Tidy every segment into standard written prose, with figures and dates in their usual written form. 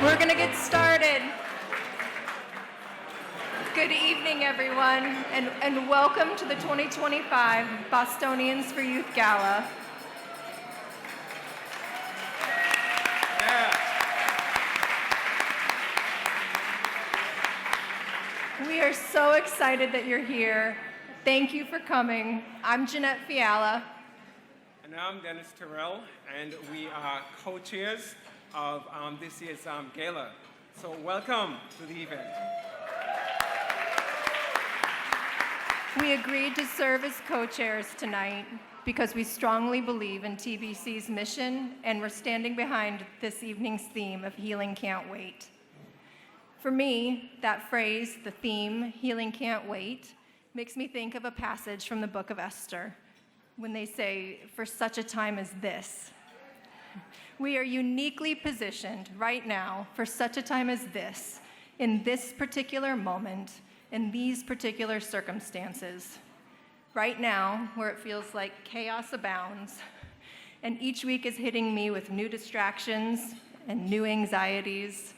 We're going to get started. Good evening, everyone, and welcome to the 2025 Bostonians for Youth Gala. We are so excited that you're here. Thank you for coming. I'm Jeanette Fiala. And I'm Dennis Terrell, and we are co-chairs of this year's gala. So welcome to the event. We agreed to serve as co-chairs tonight because we strongly believe in TBC's mission, and we're standing behind this evening's theme of Healing Can't Wait. For me, that phrase, the theme, Healing Can't Wait, makes me think of a passage from the book of Esther when they say, for such a time as this. We are uniquely positioned right now for such a time as this, in this particular moment, in these particular circumstances. Right now, where it feels like chaos abounds, and each week is hitting me with new distractions and new anxieties.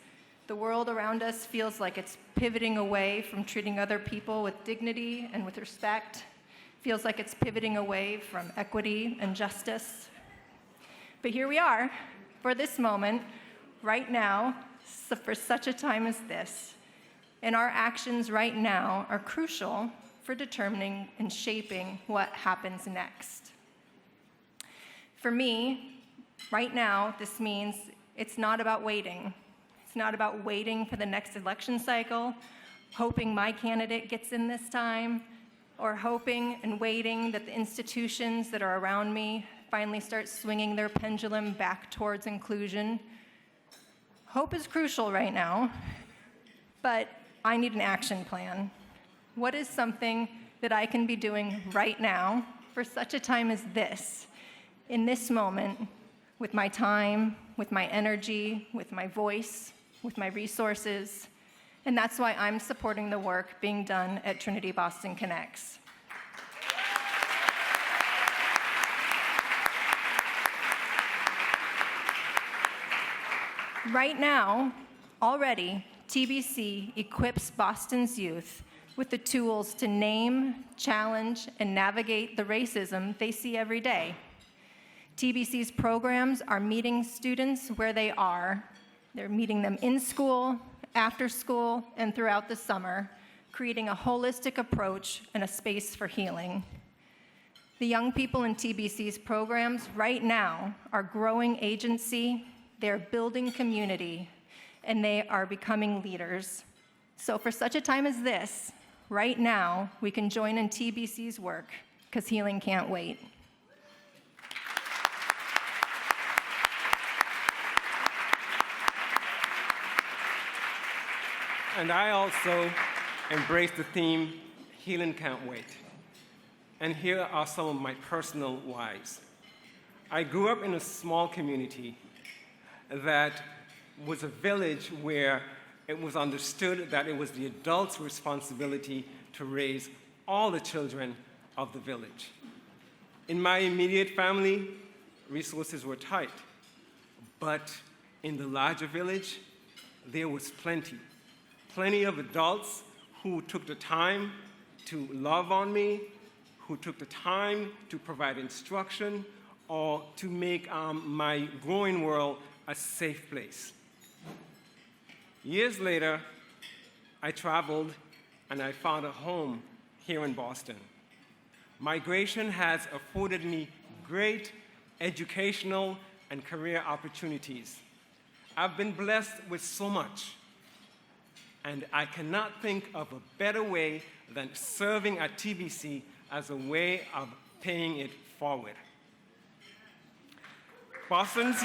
The world around us feels like it's pivoting away from treating other people with dignity and with respect. Feels like it's pivoting away from equity and justice. But here we are, for this moment, right now, for such a time as this. And our actions right now are crucial for determining and shaping what happens next. For me, right now, this means it's not about waiting. It's not about waiting for the next election cycle, hoping my candidate gets in this time, or hoping and waiting that the institutions that are around me finally start swinging their pendulum back towards inclusion. Hope is crucial right now, but I need an action plan. What is something that I can be doing right now for such a time as this, in this moment, with my time, with my energy, with my voice, with my resources? And that's why I'm supporting the work being done at Trinity Boston Connects. Right now, already, TBC equips Boston's youth with the tools to name, challenge, and navigate the racism they see every day. TBC's programs are meeting students where they are. They're meeting them in school, after school, and throughout the summer, creating a holistic approach and a space for healing. The young people in TBC's programs right now are growing agency, they're building community, and they are becoming leaders. So for such a time as this, right now, we can join in TBC's work, because healing can't wait. And I also embrace the theme, Healing Can't Wait. And here are some of my personal whys. I grew up in a small community that was a village where it was understood that it was the adults' responsibility to raise all the children of the village. In my immediate family, resources were tight, but in the larger village, there was plenty of adults who took the time to love on me, who took the time to provide instruction, or to make my growing world a safe place. Years later, I traveled and I found a home here in Boston. Migration has afforded me great educational and career opportunities. I've been blessed with so much, and I cannot think of a better way than serving at TBC as a way of paying it forward. Boston's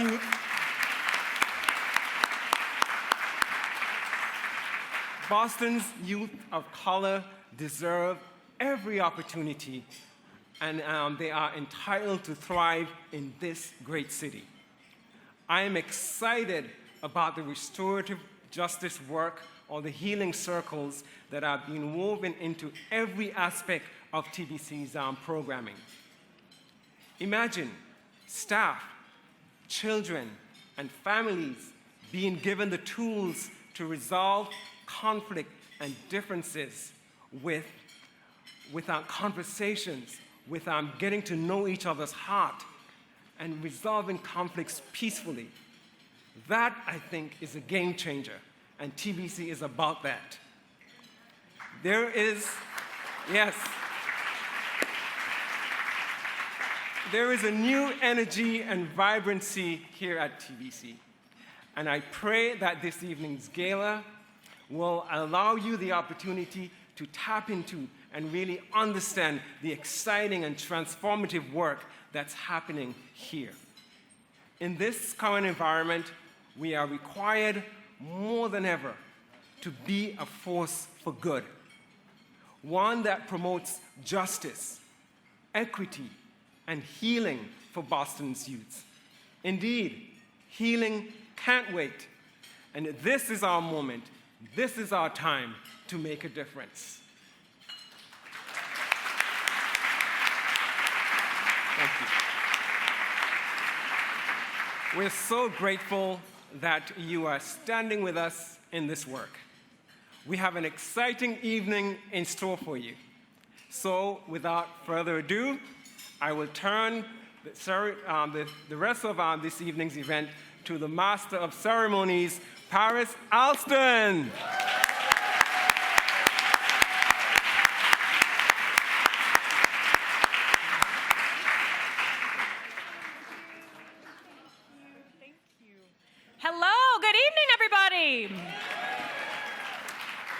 youth of color deserve every opportunity, and they are entitled to thrive in this great city. I am excited about the restorative justice work or the healing circles that are being woven into every aspect of TBC's programming. Imagine staff, children, and families being given the tools to resolve conflict and differences with our conversations, with getting to know each other's heart, and resolving conflicts peacefully. That, I think, is a game changer, and TBC is about that. There is a new energy and vibrancy here at TBC, and I pray that this evening's gala will allow you the opportunity to tap into and really understand the exciting and transformative work that's happening here. In this current environment, we are required more than ever to be a force for good, one that promotes justice, equity, and healing for Boston's youth. Indeed, healing can't wait, and this is our moment, this is our time to make a difference. Thank you. We're so grateful that you are standing with us in this work. We have an exciting evening in store for you. So, without further ado, I will turn the rest of this evening's event to the Master of Ceremonies, Paris Alston. Hello, good evening, everybody.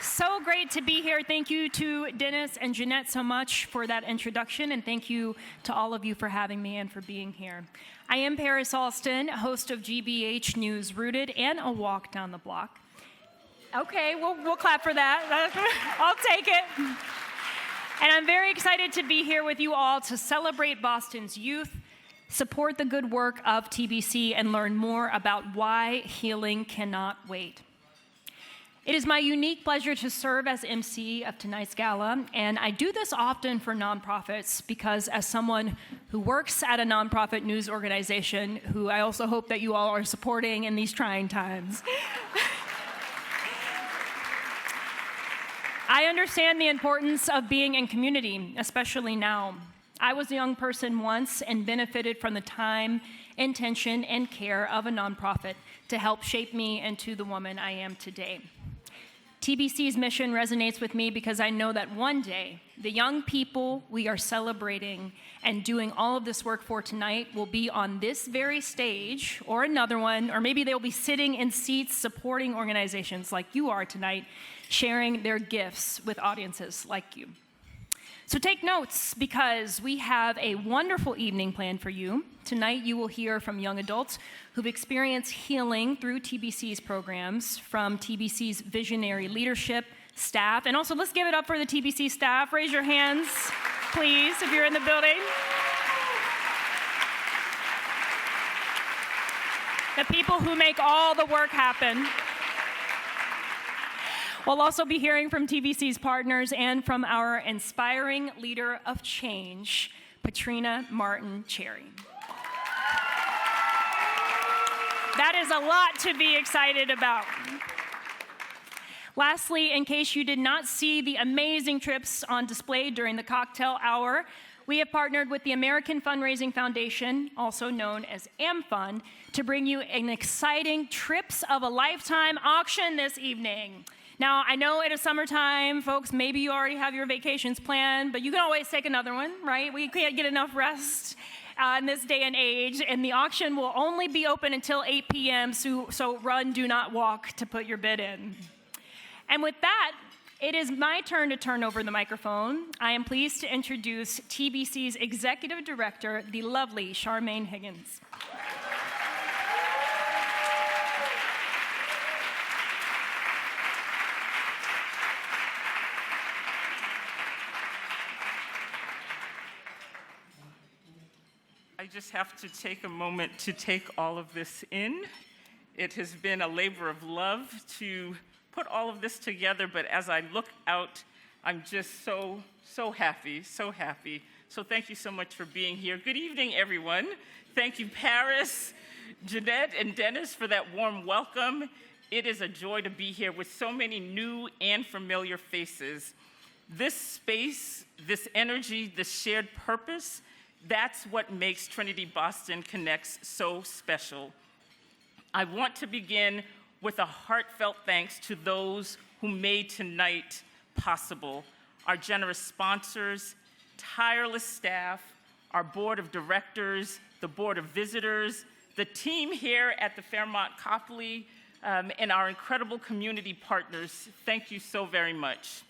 So great to be here. Thank you to Dennis and Jeanette so much for that introduction, and thank you to all of you for having me and for being here. I am Paris Alston, host of GBH News Rooted and A Walk Down the Block. Okay, we'll clap for that. I'll take it. And I'm very excited to be here with you all to celebrate Boston's youth, support the good work of TBC, and learn more about why healing cannot wait. It is my unique pleasure to serve as MC of tonight's gala, and I do this often for nonprofits because as someone who works at a nonprofit news organization, who I also hope that you all are supporting in these trying times, I understand the importance of being in community, especially now. I was a young person once and benefited from the time, intention, and care of a nonprofit to help shape me into the woman I am today. TBC's mission resonates with me because I know that one day, the young people we are celebrating and doing all of this work for tonight will be on this very stage or another one, or maybe they'll be sitting in seats supporting organizations like you are tonight, sharing their gifts with audiences like you. So take notes because we have a wonderful evening planned for you. Tonight you will hear from young adults who've experienced healing through TBC's programs, from TBC's visionary leadership, staff, and also let's give it up for the TBC staff. Raise your hands, please, if you're in the building. The people who make all the work happen. We'll also be hearing from TBC's partners and from our inspiring leader of change, Patrina Martin-Cherry. That is a lot to be excited about. Lastly, in case you did not see the amazing trips on display during the cocktail hour, we have partnered with the American Fundraising Foundation, also known as AmFund, to bring you an exciting Trips of a Lifetime auction this evening. Now, I know it is summertime, folks, maybe you already have your vacations planned, but you can always take another one, right? We can't get enough rest in this day and age, and the auction will only be open until 8 p.m., so run, do not walk to put your bid in. And with that, it is my turn to turn over the microphone. I am pleased to introduce TBC's Executive Director, the lovely Charmaine Higgins. I just have to take a moment to take all of this in. It has been a labor of love to put all of this together, but as I look out, I'm just so happy, so happy. So thank you so much for being here. Good evening, everyone. Thank you, Paris, Jeanette and Dennis, for that warm welcome. It is a joy to be here with so many new and familiar faces. This space, this energy, this shared purpose, that's what makes Trinity Boston Connects so special. I want to begin with a heartfelt thanks to those who made tonight possible. Our generous sponsors, tireless staff, our board of directors, the board of visitors, the team here at the Fairmont Copley, and our incredible community partners. Thank you so very much.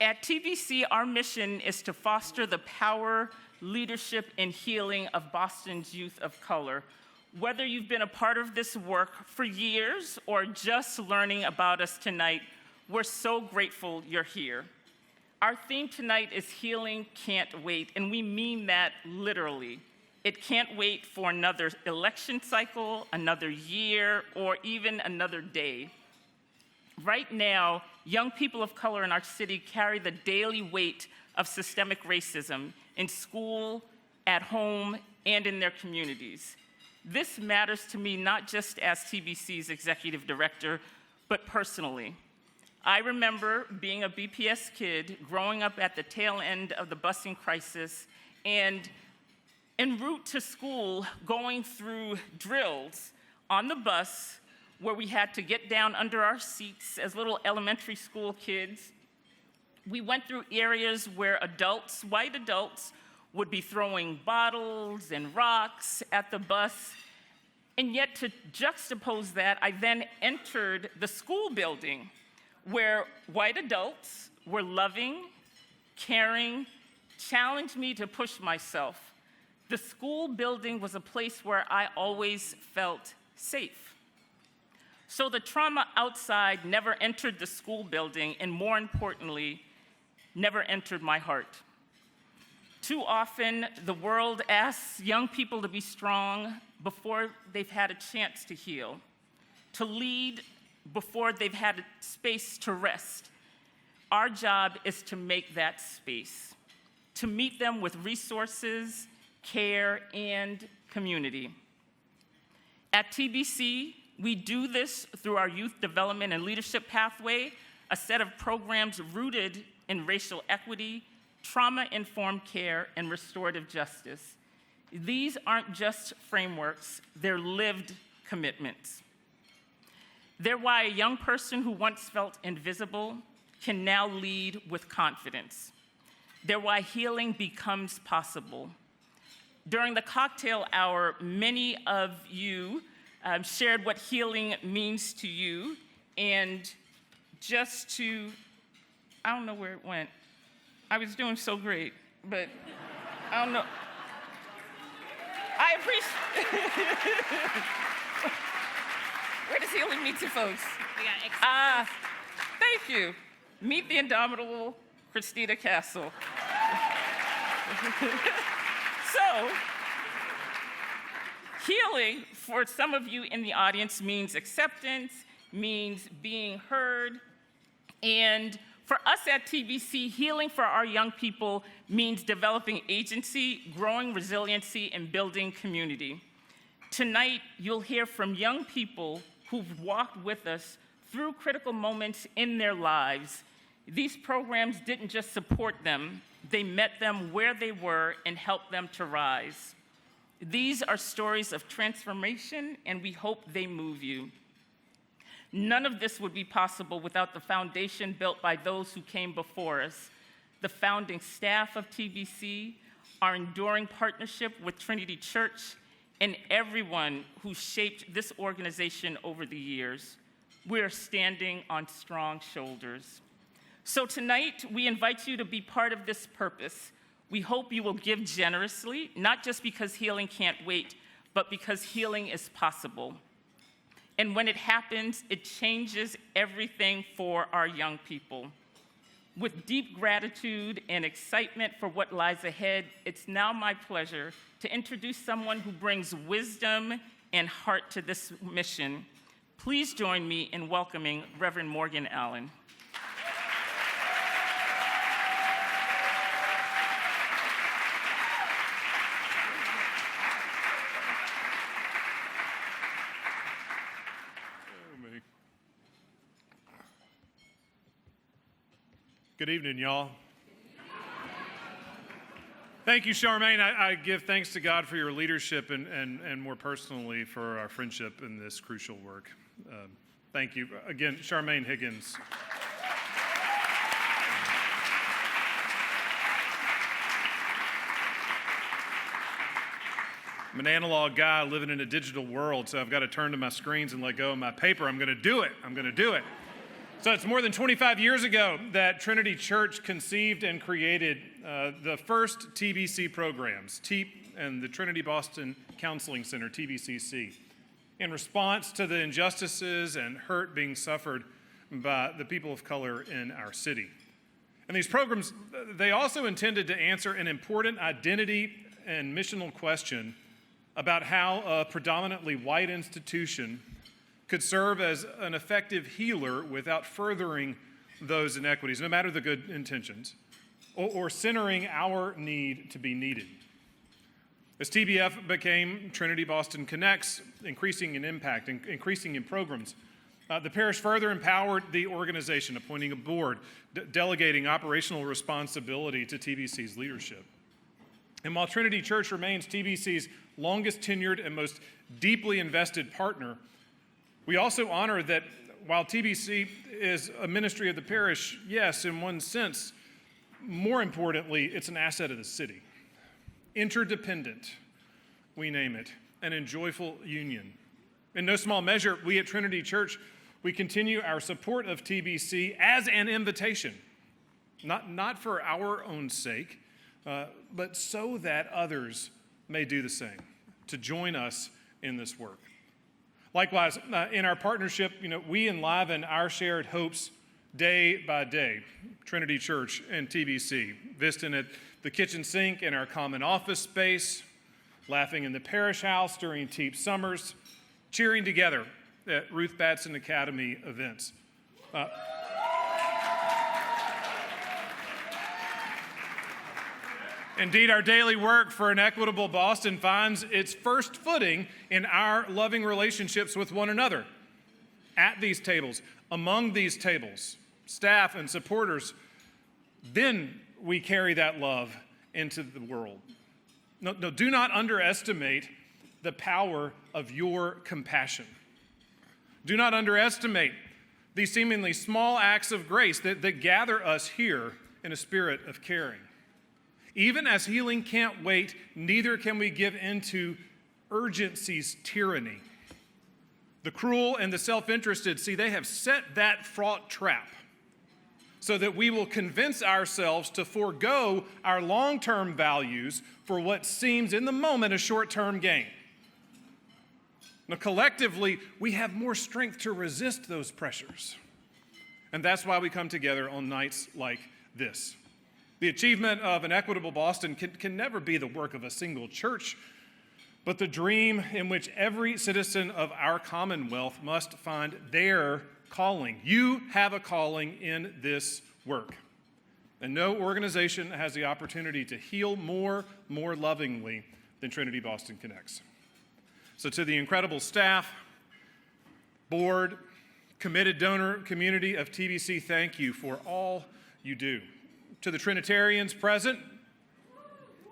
At TBC, our mission is to foster the power, leadership, and healing of Boston's youth of color. Whether you've been a part of this work for years or just learning about us tonight, we're so grateful you're here. Our theme tonight is Healing Can't Wait, and we mean that literally. It can't wait for another election cycle, another year, or even another day. Right now, young people of color in our city carry the daily weight of systemic racism in school, at home, and in their communities. This matters to me not just as TBC's executive director, but personally. I remember being a BPS kid, growing up at the tail end of the busing crisis, and en route to school, going through drills on the bus where we had to get down under our seats as little elementary school kids. We went through areas where adults, white adults, would be throwing bottles and rocks at the bus. And yet, to juxtapose that, I then entered the school building where white adults were loving, caring, challenged me to push myself. The school building was a place where I always felt safe. So the trauma outside never entered the school building, and more importantly, never entered my heart. Too often, the world asks young people to be strong before they've had a chance to heal, to lead before they've had a space to rest. Our job is to make that space, to meet them with resources, care, and community. At TBC, we do this through our Youth Development and Leadership Pathway, a set of programs rooted in racial equity, trauma-informed care, and restorative justice. These aren't just frameworks, they're lived commitments. They're why a young person who once felt invisible can now lead with confidence. They're why healing becomes possible. During the cocktail hour, many of you shared what healing means to you, and just to, I don't know where it went. I was doing so great, but I don't know. I appreciate. Where does healing meet you folks? Thank you. Meet the indomitable Christina Castle. So, healing for some of you in the audience means acceptance, means being heard, and for us at TBC, healing for our young people means developing agency, growing resiliency, and building community. Tonight, you'll hear from young people who've walked with us through critical moments in their lives. These programs didn't just support them, they met them where they were and helped them to rise. These are stories of transformation, and we hope they move you. None of this would be possible without the foundation built by those who came before us, the founding staff of TBC, our enduring partnership with Trinity Church, and everyone who shaped this organization over the years. We're standing on strong shoulders. So tonight, we invite you to be part of this purpose. We hope you will give generously, not just because healing can't wait, but because healing is possible. And when it happens, it changes everything for our young people. With deep gratitude and excitement for what lies ahead, it's now my pleasure to introduce someone who brings wisdom and heart to this mission. Please join me in welcoming Reverend Morgan Allen. Good evening, y'all. Thank you, Charmaine. I give thanks to God for your leadership and more personally for our friendship in this crucial work. Thank you. Again, Charmaine Higgins. I'm an analog guy living in a digital world, so I've got to turn to my screens and let go of my paper. I'm going to do it. So it's more than 25 years ago that Trinity Church conceived and created the first TBC programs, TEEP and the Trinity Boston Counseling Center, TBCC, in response to the injustices and hurt being suffered by the people of color in our city. And these programs, they also intended to answer an important identity and missional question about how a predominantly white institution could serve as an effective healer without furthering those inequities, no matter the good intentions, or centering our need to be needed. As TBF became Trinity Boston Connects, increasing in impact, increasing in programs, the parish further empowered the organization, appointing a board, delegating operational responsibility to TBC's leadership. And while Trinity Church remains TBC's longest tenured and most deeply invested partner, we also honor that while TBC is a ministry of the parish, yes, in one sense, more importantly, it's an asset of the city. Interdependent, we name it, and in joyful union. In no small measure, we at Trinity Church, we continue our support of TBC as an invitation, not for our own sake, but so that others may do the same, to join us in this work. Likewise, in our partnership, we enliven our shared hopes day by day, Trinity Church and TBC, visiting at the kitchen sink in our common office space, laughing in the parish house during TEEP summers, cheering together at Ruth Batson Academy events. Indeed, our daily work for an equitable Boston finds its first footing in our loving relationships with one another. At these tables, among these tables, staff and supporters, then we carry that love into the world. No, do not underestimate the power of your compassion. Do not underestimate these seemingly small acts of grace that gather us here in a spirit of caring. Even as healing can't wait, neither can we give in to urgency's tyranny. The cruel and the self-interested, see, they have set that fraught trap so that we will convince ourselves to forego our long-term values for what seems in the moment a short-term gain. Now, collectively, we have more strength to resist those pressures. And that's why we come together on nights like this. The achievement of an equitable Boston can never be the work of a single church, but the dream in which every citizen of our commonwealth must find their calling. You have a calling in this work. And no organization has the opportunity to heal more lovingly than Trinity Boston Connects. So to the incredible staff, board, committed donor community of TBC, thank you for all you do. To the Trinitarians present,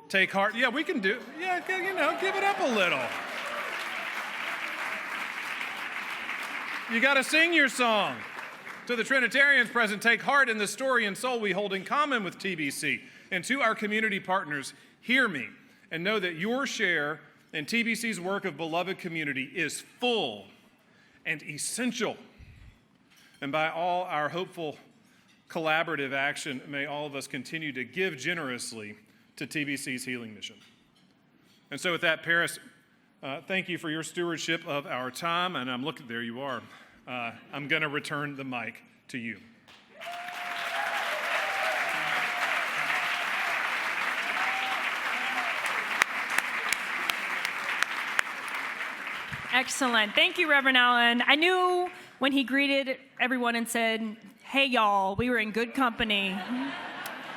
take heart. Yeah, we can do, give it up a little. You got to sing your song. To the Trinitarians present, take heart in the story and soul we hold in common with TBC. And to our community partners, hear me and know that your share in TBC's work of beloved community is full and essential. And by all our hopeful collaborative action, may all of us continue to give generously to TBC's healing mission. And so with that, Paris, thank you for your stewardship of our time, and I'm looking, there you are. I'm going to return the mic to you. Excellent. Thank you, Reverend Allen. I knew when he greeted everyone and said, "Hey, y'all, we were in good company."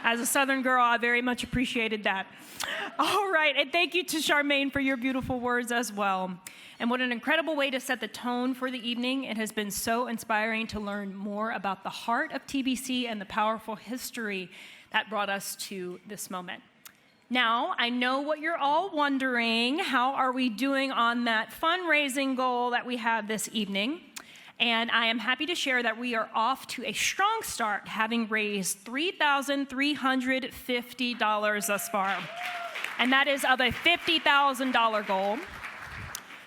As a Southern girl, I very much appreciated that. All right, and thank you to Charmaine for your beautiful words as well. And what an incredible way to set the tone for the evening. It has been so inspiring to learn more about the heart of TBC and the powerful history that brought us to this moment. Now, I know what you're all wondering. How are we doing on that fundraising goal that we have this evening? And I am happy to share that we are off to a strong start, having raised $3,350 thus far. And that is of a $50,000 goal.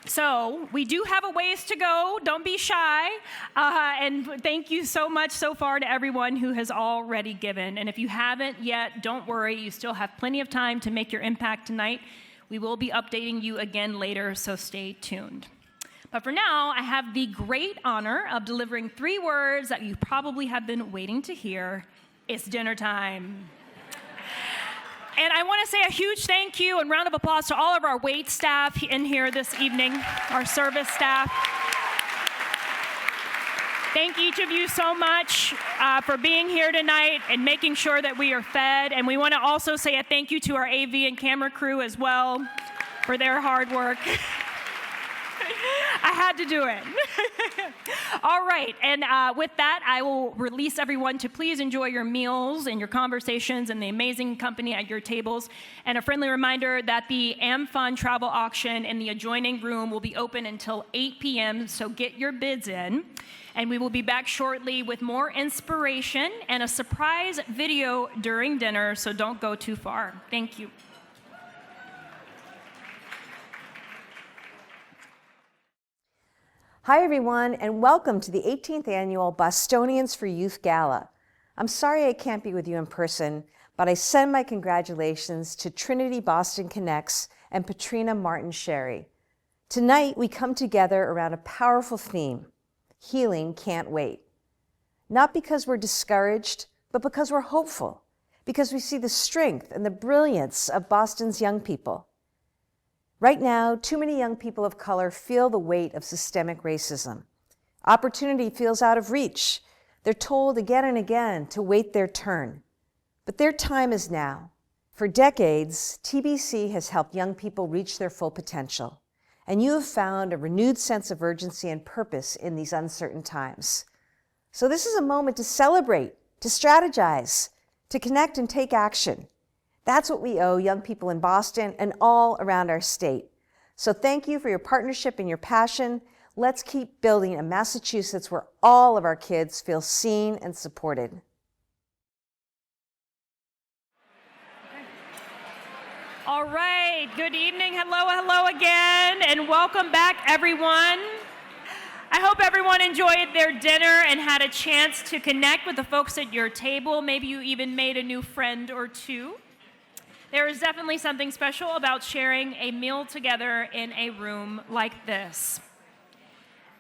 So we do have a ways to go. Don't be shy. And thank you so much so far to everyone who has already given. And if you haven't yet, don't worry. You still have plenty of time to make your impact tonight. We will be updating you again later, so stay tuned. But for now, I have the great honor of delivering 3 words that you probably have been waiting to hear. It's dinner time. And I want to say a huge thank you and round of applause to all of our wait staff in here this evening, our service staff. Thank each of you so much for being here tonight and making sure that we are fed. And we want to also say a thank you to our AV and camera crew as well for their hard work. I had to do it. All right, and with that, I will release everyone to please enjoy your meals and your conversations and the amazing company at your tables. And a friendly reminder that the AmFun travel auction in the adjoining room will be open until 8 p.m., so get your bids in. And we will be back shortly with more inspiration and a surprise video during dinner, so don't go too far. Thank you. Hi everyone, and welcome to the 18th Annual Bostonians for Youth Gala. I'm sorry I can't be with you in person, but I send my congratulations to Trinity Boston Connects and Patrina Martin Sherry. Tonight we come together around a powerful theme: healing can't wait. Not because we're discouraged, but because we're hopeful, because we see the strength and the brilliance of Boston's young people. Right now, too many young people of color feel the weight of systemic racism. Opportunity feels out of reach. They're told again and again to wait their turn. But their time is now. For decades, TBC has helped young people reach their full potential. And you have found a renewed sense of urgency and purpose in these uncertain times. So this is a moment to celebrate, to strategize, to connect and take action. That's what we owe young people in Boston and all around our state. So thank you for your partnership and your passion. Let's keep building a Massachusetts where all of our kids feel seen and supported. All right, good evening. Hello again, and welcome back, everyone. I hope everyone enjoyed their dinner and had a chance to connect with the folks at your table. Maybe you even made a new friend or two. There is definitely something special about sharing a meal together in a room like this.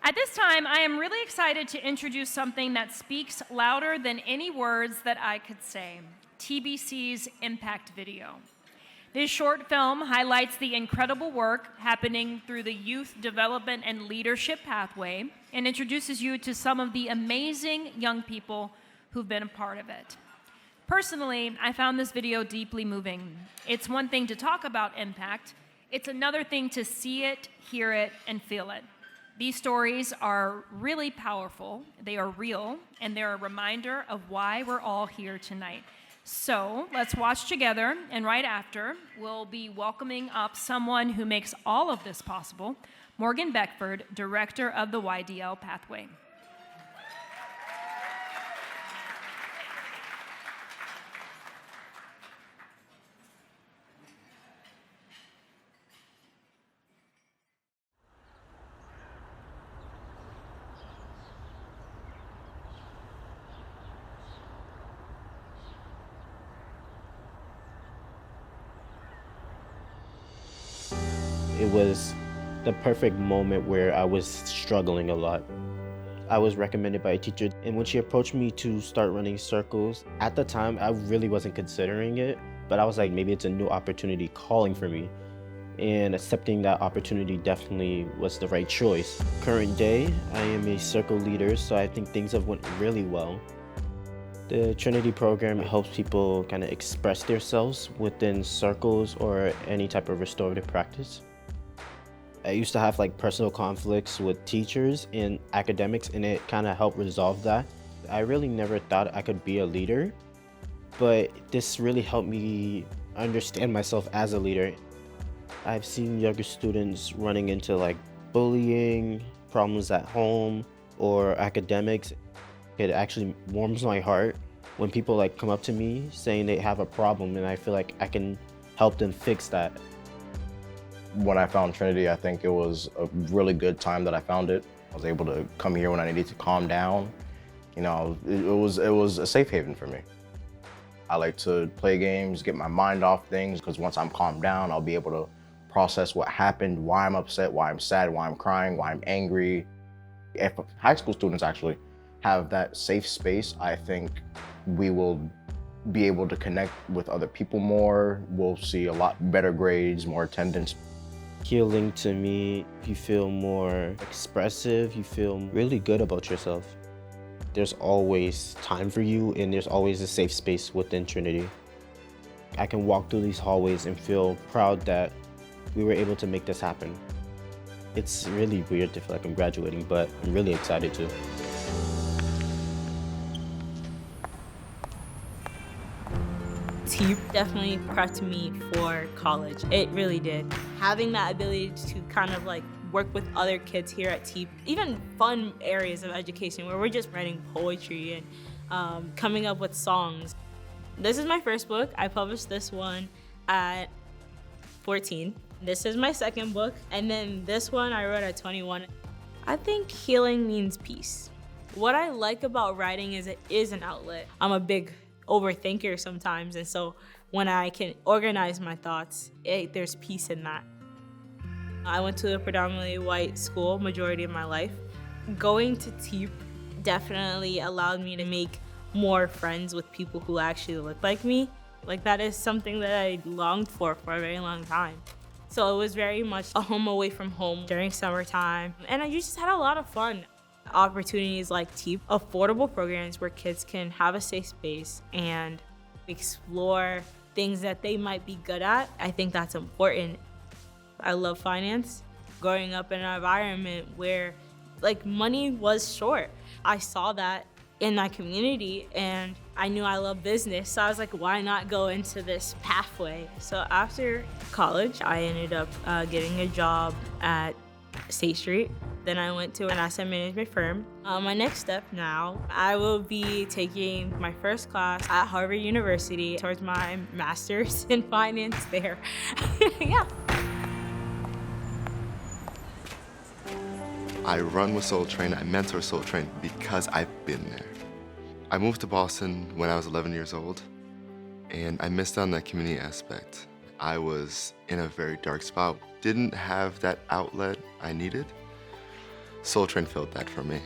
At this time, I am really excited to introduce something that speaks louder than any words that I could say: TBC's impact video. This short film highlights the incredible work happening through the Youth Development and Leadership Pathway and introduces you to some of the amazing young people who've been a part of it. Personally, I found this video deeply moving. It's one thing to talk about impact. It's another thing to see it, hear it, and feel it. These stories are really powerful, they are real, and they're a reminder of why we're all here tonight. So let's watch together, and right after, we'll be welcoming up someone who makes all of this possible, Morgan Beckford, Director of the YDL Pathway. It was the perfect moment where I was struggling a lot. I was recommended by a teacher, and when she approached me to start running circles, at the time I really wasn't considering it, but I was like, maybe it's a new opportunity calling for me. And accepting that opportunity definitely was the right choice. Current day, I am a circle leader, so I think things have went really well. The Trinity program helps people kind of express themselves within circles or any type of restorative practice. I used to have like personal conflicts with teachers in academics, and it kind of helped resolve that. I really never thought I could be a leader, but this really helped me understand myself as a leader. I've seen younger students running into like bullying, problems at home, or academics. It actually warms my heart when people like come up to me saying they have a problem, and I feel like I can help them fix that. When I found Trinity, I think it was a really good time that I found it. I was able to come here when I needed to calm down. You know, it was a safe haven for me. I like to play games, get my mind off things, because once I'm calmed down, I'll be able to process what happened, why I'm upset, why I'm sad, why I'm crying, why I'm angry. If high school students actually have that safe space, I think we will be able to connect with other people more. We'll see a lot better grades, more attendance. Healing to me, you feel more expressive, you feel really good about yourself. There's always time for you, and there's always a safe space within Trinity. I can walk through these hallways and feel proud that we were able to make this happen. It's really weird to feel like I'm graduating, but I'm really excited too. TEEP definitely prepped me for college. It really did. Having that ability to kind of like work with other kids here at TEEP, even fun areas of education where we're just writing poetry and coming up with songs. This is my first book. I published this one at 14. This is my second book. And then this one I wrote at 21. I think healing means peace. What I like about writing is it is an outlet. I'm a big overthinker sometimes, and so when I can organize my thoughts, there's peace in that. I went to a predominantly white school majority of my life. Going to TEEP definitely allowed me to make more friends with people who actually look like me. Like, that is something that I longed for a very long time. So it was very much a home away from home during summertime, and I just had a lot of fun. Opportunities like TEEP, affordable programs where kids can have a safe space and explore things that they might be good at. I think that's important. I love finance. Growing up in an environment where like money was short, I saw that in my community, and I knew I love business, so I was like, why not go into this pathway? So after college, I ended up getting a job at State Street. Then I went to an asset management firm. My next step now, I will be taking my first class at Harvard University towards my master's in finance there. Yeah. I run with Soul Train, I mentor Soul Train because I've been there. I moved to Boston when I was 11 years old, and I missed out on that community aspect. I was in a very dark spot, didn't have that outlet I needed. Soul Train filled that for me.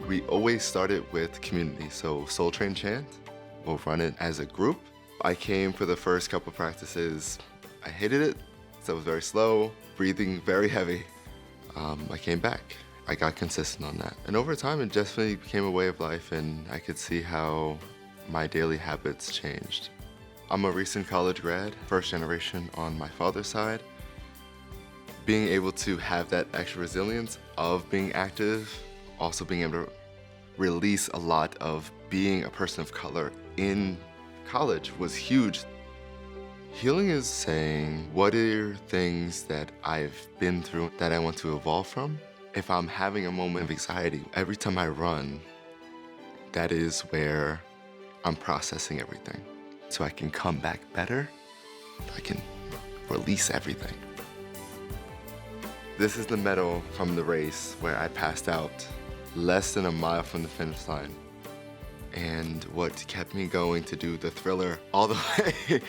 We always started with community, so Soul Train Chant, we'll run it as a group. I came for the first couple practices. I hated it, so it was very slow, breathing very heavy. I came back. I got consistent on that. And over time, it definitely became a way of life, and I could see how my daily habits changed. I'm a recent college grad, first generation on my father's side. Being able to have that extra resilience of being active, also being able to release a lot of being a person of color in college was huge. Healing is saying, what are things that I've been through that I want to evolve from? If I'm having a moment of anxiety, every time I run, that is where I'm processing everything. So I can come back better, I can release everything. This is the medal from the race where I passed out less than a mile from the finish line. And what kept me going to do the thriller all the way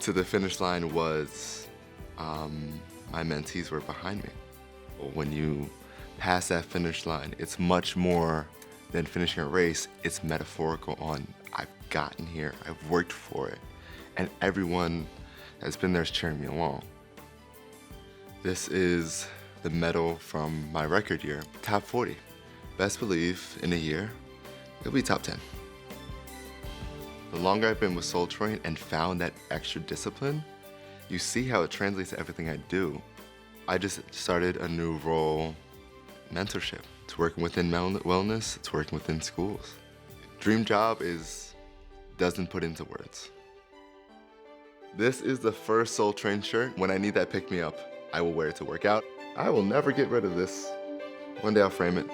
to the finish line was my mentees were behind me. When you pass that finish line, it's much more than finishing a race. It's metaphorical on I've gotten here, I've worked for it, and everyone that's been there is cheering me along. This is the medal from my record year, top 40. Best believe in a year, it'll be top 10. The longer I've been with Soul Train and found that extra discipline, you see how it translates to everything I do. I just started a new role, mentorship. It's working within wellness, it's working within schools. Dream job doesn't put into words. This is the first Soul Train shirt. When I need that pick-me-up, I will wear it to work out. I will never get rid of this. One day I'll frame it.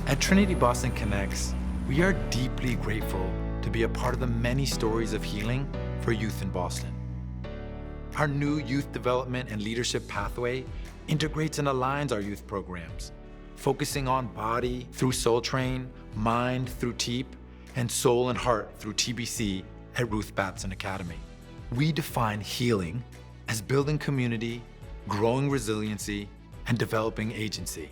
At Trinity Boston Connects, we are deeply grateful to be a part of the many stories of healing for youth in Boston. Our new youth development and leadership pathway integrates and aligns our youth programs, focusing on body through Soul Train, mind through TEEP, and soul and heart through TBC at Ruth Batson Academy. We define healing as building community, growing resiliency, and developing agency.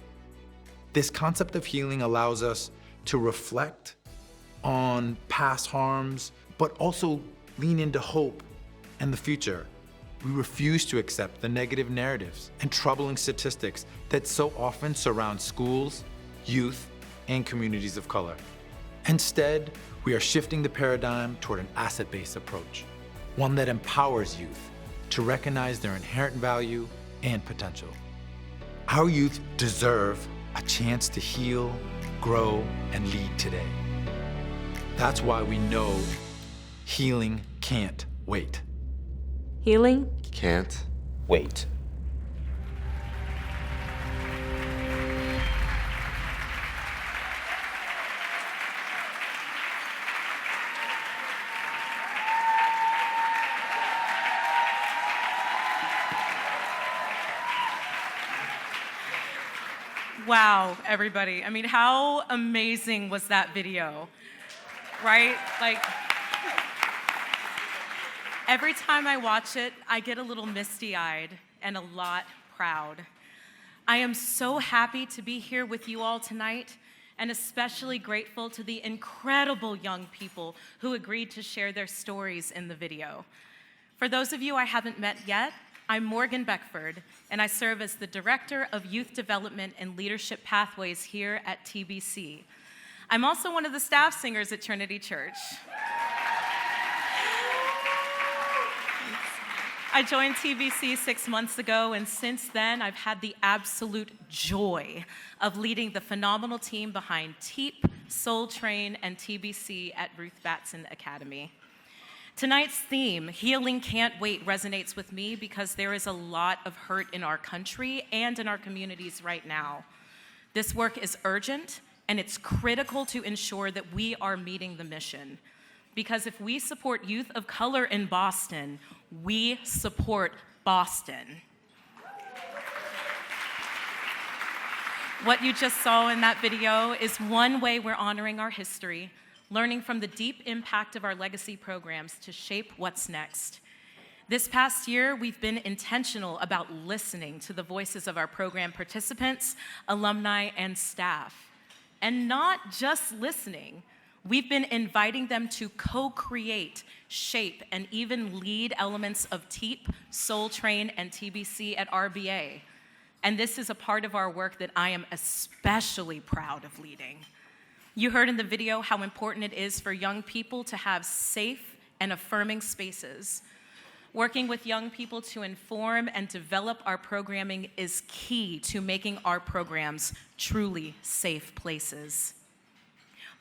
This concept of healing allows us to reflect on past harms, but also lean into hope and the future. We refuse to accept the negative narratives and troubling statistics that so often surround schools, youth, and communities of color. Instead, we are shifting the paradigm toward an asset-based approach, one that empowers youth to recognize their inherent value and potential. Our youth deserve a chance to heal, grow, and lead today. That's why we know healing can't wait. Healing? Can't Wait. Wow, everybody. I mean, how amazing was that video, right? Like, every time I watch it, I get a little misty-eyed and a lot proud. I am so happy to be here with you all tonight, and especially grateful to the incredible young people who agreed to share their stories in the video. For those of you I haven't met yet, I'm Morgan Beckford, and I serve as the Director of Youth Development and Leadership Pathways here at TBC. I'm also one of the staff singers at Trinity Church. I joined TBC 6 months ago, and since then, I've had the absolute joy of leading the phenomenal team behind TEEP, Soul Train, and TBC at Ruth Batson Academy. Tonight's theme, Healing Can't Wait, resonates with me because there is a lot of hurt in our country and in our communities right now. This work is urgent, and it's critical to ensure that we are meeting the mission. Because if we support youth of color in Boston, we support Boston. What you just saw in that video is one way we're honoring our history, learning from the deep impact of our legacy programs to shape what's next. This past year, we've been intentional about listening to the voices of our program participants, alumni, and staff. And not just listening, we've been inviting them to co-create, shape, and even lead elements of TEEP, Soul Train, and TBC at RBA. And this is a part of our work that I am especially proud of leading. You heard in the video how important it is for young people to have safe and affirming spaces. Working with young people to inform and develop our programming is key to making our programs truly safe places.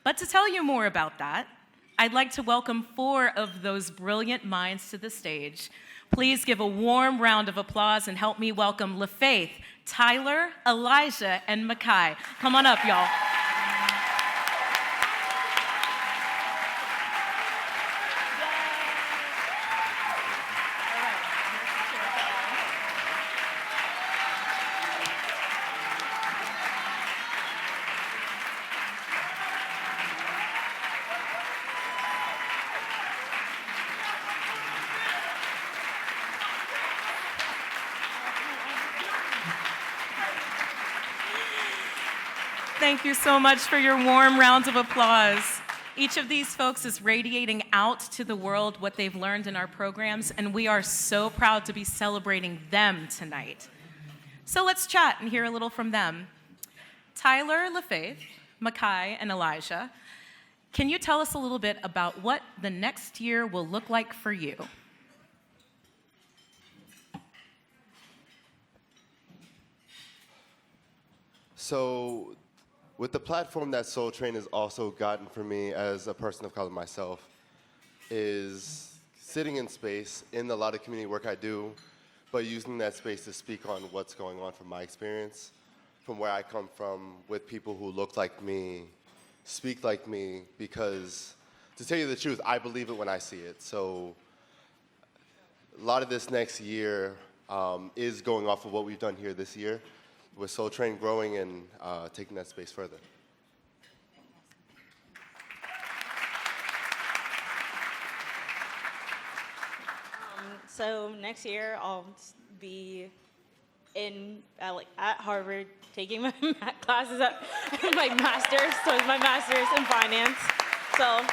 But to tell you more about that, I'd like to welcome 4 of those brilliant minds to the stage. Please give a warm round of applause and help me welcome LaFaith, Tyler, Elijah, and Makai. Come on up, y'all. Thank you so much for your warm rounds of applause. Each of these folks is radiating out to the world what they've learned in our programs, and we are so proud to be celebrating them tonight. So let's chat and hear a little from them. Tyler LaFaith Makai, and Elijah, can you tell us a little bit about what the next year will look like for you? So, with the platform that Soul Train has also gotten for me as a person of color myself, is sitting in space in a lot of community work I do, but using that space to speak on what's going on from my experience, from where I come from, with people who look like me, speak like me, because to tell you the truth, I believe it when I see it. So a lot of this next year is going off of what we've done here this year, with Soul Train growing and taking that space further. So next year I'll be at Harvard taking my math classes at my master's. So it's my master's in finance. So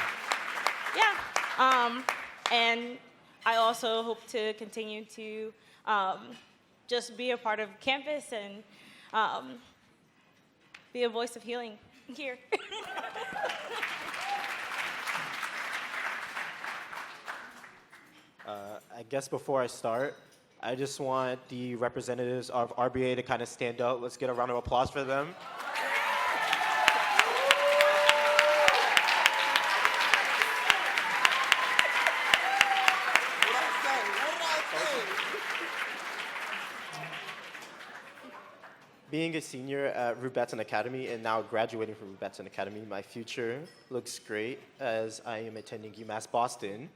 yeah, and I also hope to continue to just be a part of campus and be a voice of healing here. I guess before I start, I just want the representatives of RBA to kind of stand up. Let's get a round of applause for them. Being a senior at Root-Batson Academy and now graduating from Root-Batson Academy, my future looks great as I am attending UMass Boston.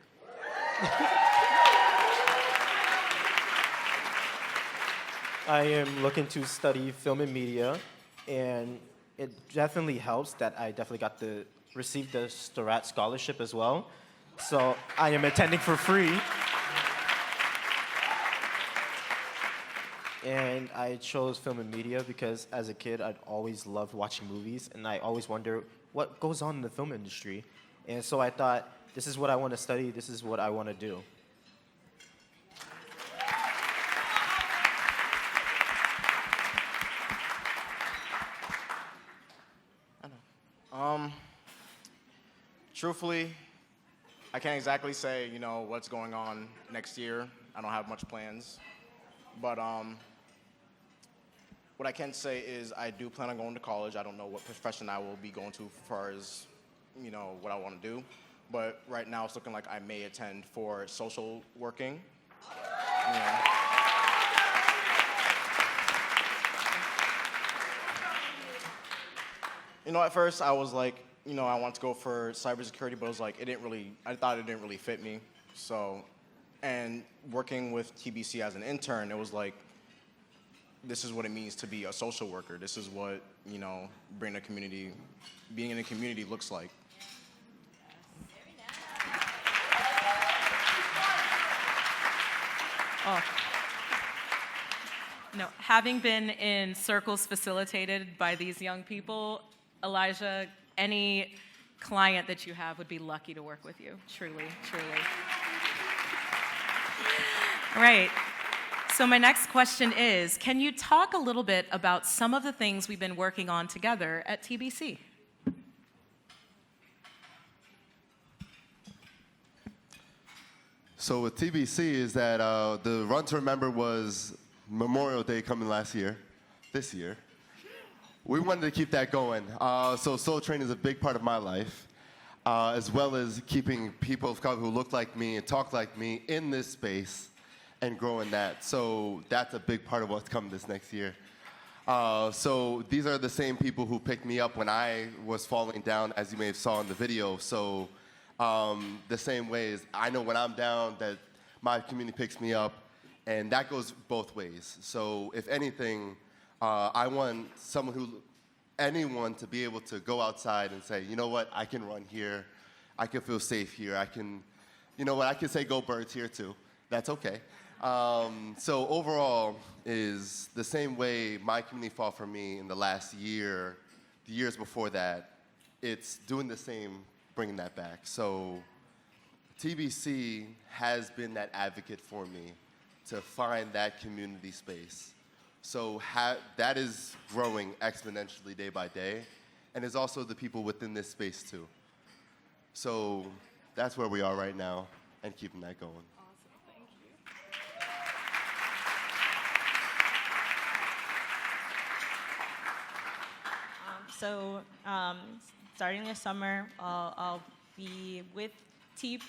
I am looking to study film and media, and it definitely helps that I definitely received the Storat scholarship as well. So I am attending for free. And I chose film and media because as a kid, I'd always loved watching movies, and I always wonder what goes on in the film industry. And so I thought, this is what I want to study, this is what I want to do. Truthfully, I can't exactly say, what's going on next year. I don't have much plans. But what I can say is I do plan on going to college. I don't know what profession I will be going to as far as, what I want to do. But right now it's looking like I may attend for social working. At first I was like, I want to go for cybersecurity, but it was like, I thought it didn't really fit me. So, and working with TBC as an intern, it was like, this is what it means to be a social worker. This is what, being in a community looks like. Oh. No, having been in circles facilitated by these young people, Elijah, any client that you have would be lucky to work with you, truly, truly. All right, so my next question is, can you talk a little bit about some of the things we've been working on together at TBC? So with TBC is that the Run to Remember was Memorial Day coming this year. We wanted to keep that going. So Soul Train is a big part of my life, as well as keeping people of color who look like me and talk like me in this space and growing that. So that's a big part of what's coming this next year. So these are the same people who picked me up when I was falling down, as you may have saw in the video. So the same way as I know when I'm down that my community picks me up, and that goes both ways. So if anything, I want anyone to be able to go outside and say, you know what, I can run here, I can feel safe here, I can say go birds here too. That's okay. So overall is the same way my community fought for me in the last year, the years before that, it's doing the same, bringing that back. So TBC has been that advocate for me to find that community space. So that is growing exponentially day by day. and there's also the people within this space too. So that's where we are right now, and keeping that going. So starting this summer, I'll be with TEEP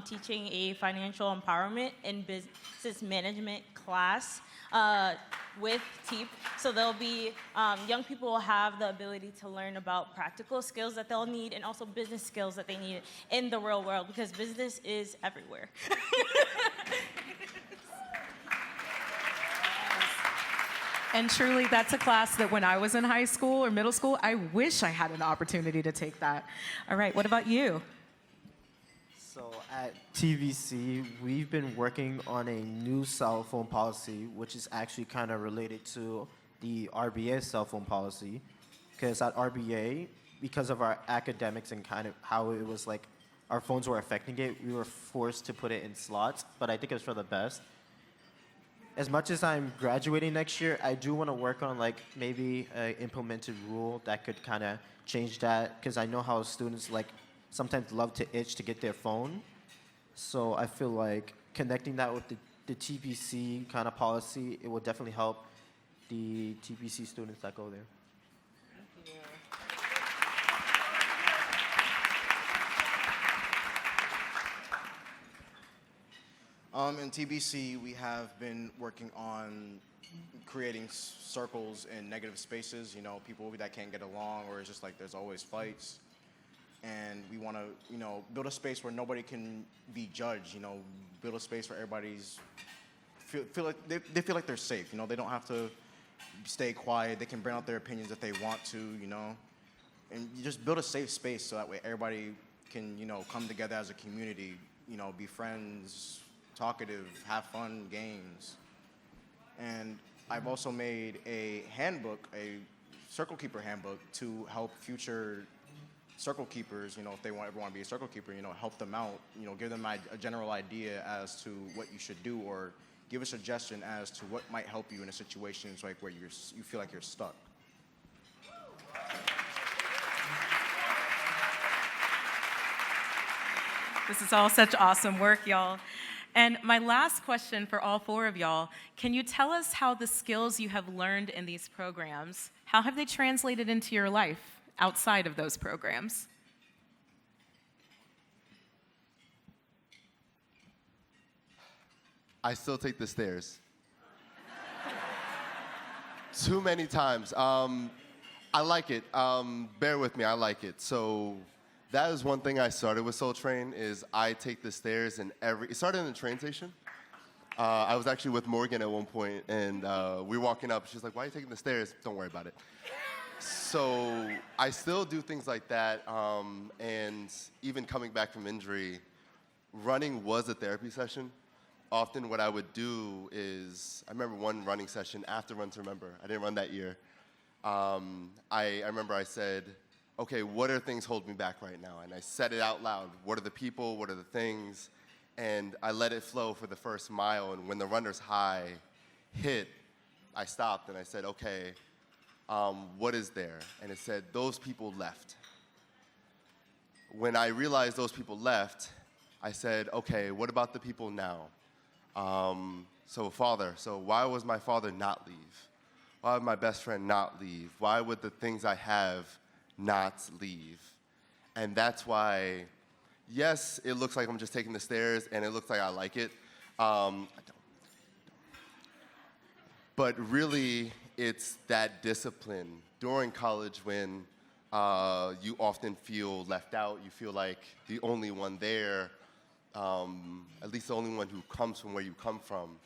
teaching a financial empowerment and business management class with TEEP. So there'll be, young people will have the ability to learn about practical skills that they'll need and also business skills that they need in the real world, because business is everywhere. And truly, that's a class that when I was in high school or middle school, I wish I had an opportunity to take that. All right, what about you? So at TVC, we've been working on a new cell phone policy, which is actually kind of related to the RBA cell phone policy. Because at RBA, because of our academics and kind of how it was like our phones were affecting it, we were forced to put it in slots, but I think it was for the best. As much as I'm graduating next year, I do want to work on like maybe an implemented rule that could kind of change that, because I know how students like sometimes love to itch to get their phone. So I feel like connecting that with the TPC kind of policy, it will definitely help the TPC students that go there. In TBC, we have been working on creating circles in negative spaces, you know, people that can't get along, or it's just like there's always fights. And we want to, you know, build a space where nobody can be judged, you know, build a space where everybody's feel like they feel like they're safe, you know, they don't have to stay quiet, they can bring out their opinions if they want to, you know, and you just build a safe space so that way everybody can, you know, come together as a community, you know, be friends, talkative, have fun, games. And I've also made a handbook, a circle keeper handbook, to help future circle keepers, you know, if they ever want to be a circle keeper, you know, help them out, you know, give them a general idea as to what you should do, or give a suggestion as to what might help you in a situation like where you feel like you're stuck. This is all such awesome work, y'all. And my last question for all four of y'all, can you tell us how the skills you have learned in these programs, how have they translated into your life outside of those programs? I still take the stairs. Too many times. I like it. Bear with me, I like it. So that is one thing I started with Soul Train, is I take the stairs in it started in the train station. I was actually with Morgan at one point, and we were walking up. She's like, "Why are you taking the stairs?" Don't worry about it. So I still do things like that, and even coming back from injury, running was a therapy session. Often what I would do is, I remember one running session after Run to Remember. I didn't run that year. I remember I said, okay, what are things holding me back right now? And I said it out loud. What are the people? What are the things? And I let it flow for the first mile. And when the runner's high hit, I stopped and I said, okay, what is there? And it said, those people left. When I realized those people left, I said, okay, what about the people now? So why was my father not leave? Why would my best friend not leave? Why would the things I have not leave? And that's why, yes, it looks like I'm just taking the stairs and it looks like I like it. But really, it's that discipline during college when you often feel left out. You feel like the only one there, at least the only one who comes from where you come from.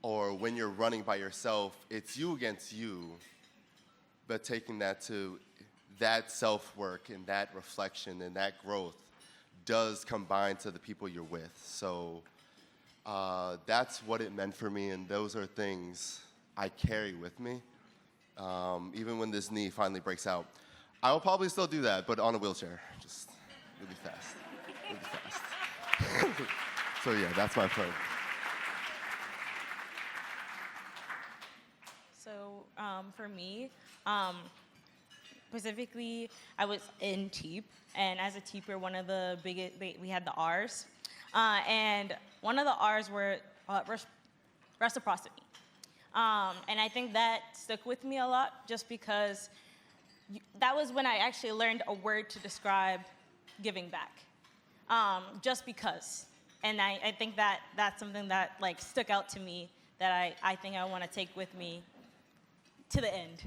Or when you're running by yourself, it's you against you. But taking that to that self-work and that reflection and that growth does combine to the people you're with. So that's what it meant for me, and those are things I carry with me. Even when this knee finally breaks out, I will probably still do that, but on a wheelchair, just really fast, really fast. So yeah, that's my plan. So for me, specifically, I was in TEEP, and as a TEEPer, one of the biggest, we had the R's, and one of the R's were reciprocity. And I think that stuck with me a lot just because that was when I actually learned a word to describe giving back. Just because. And I think that that's something that like stuck out to me that I think I want to take with me to the end.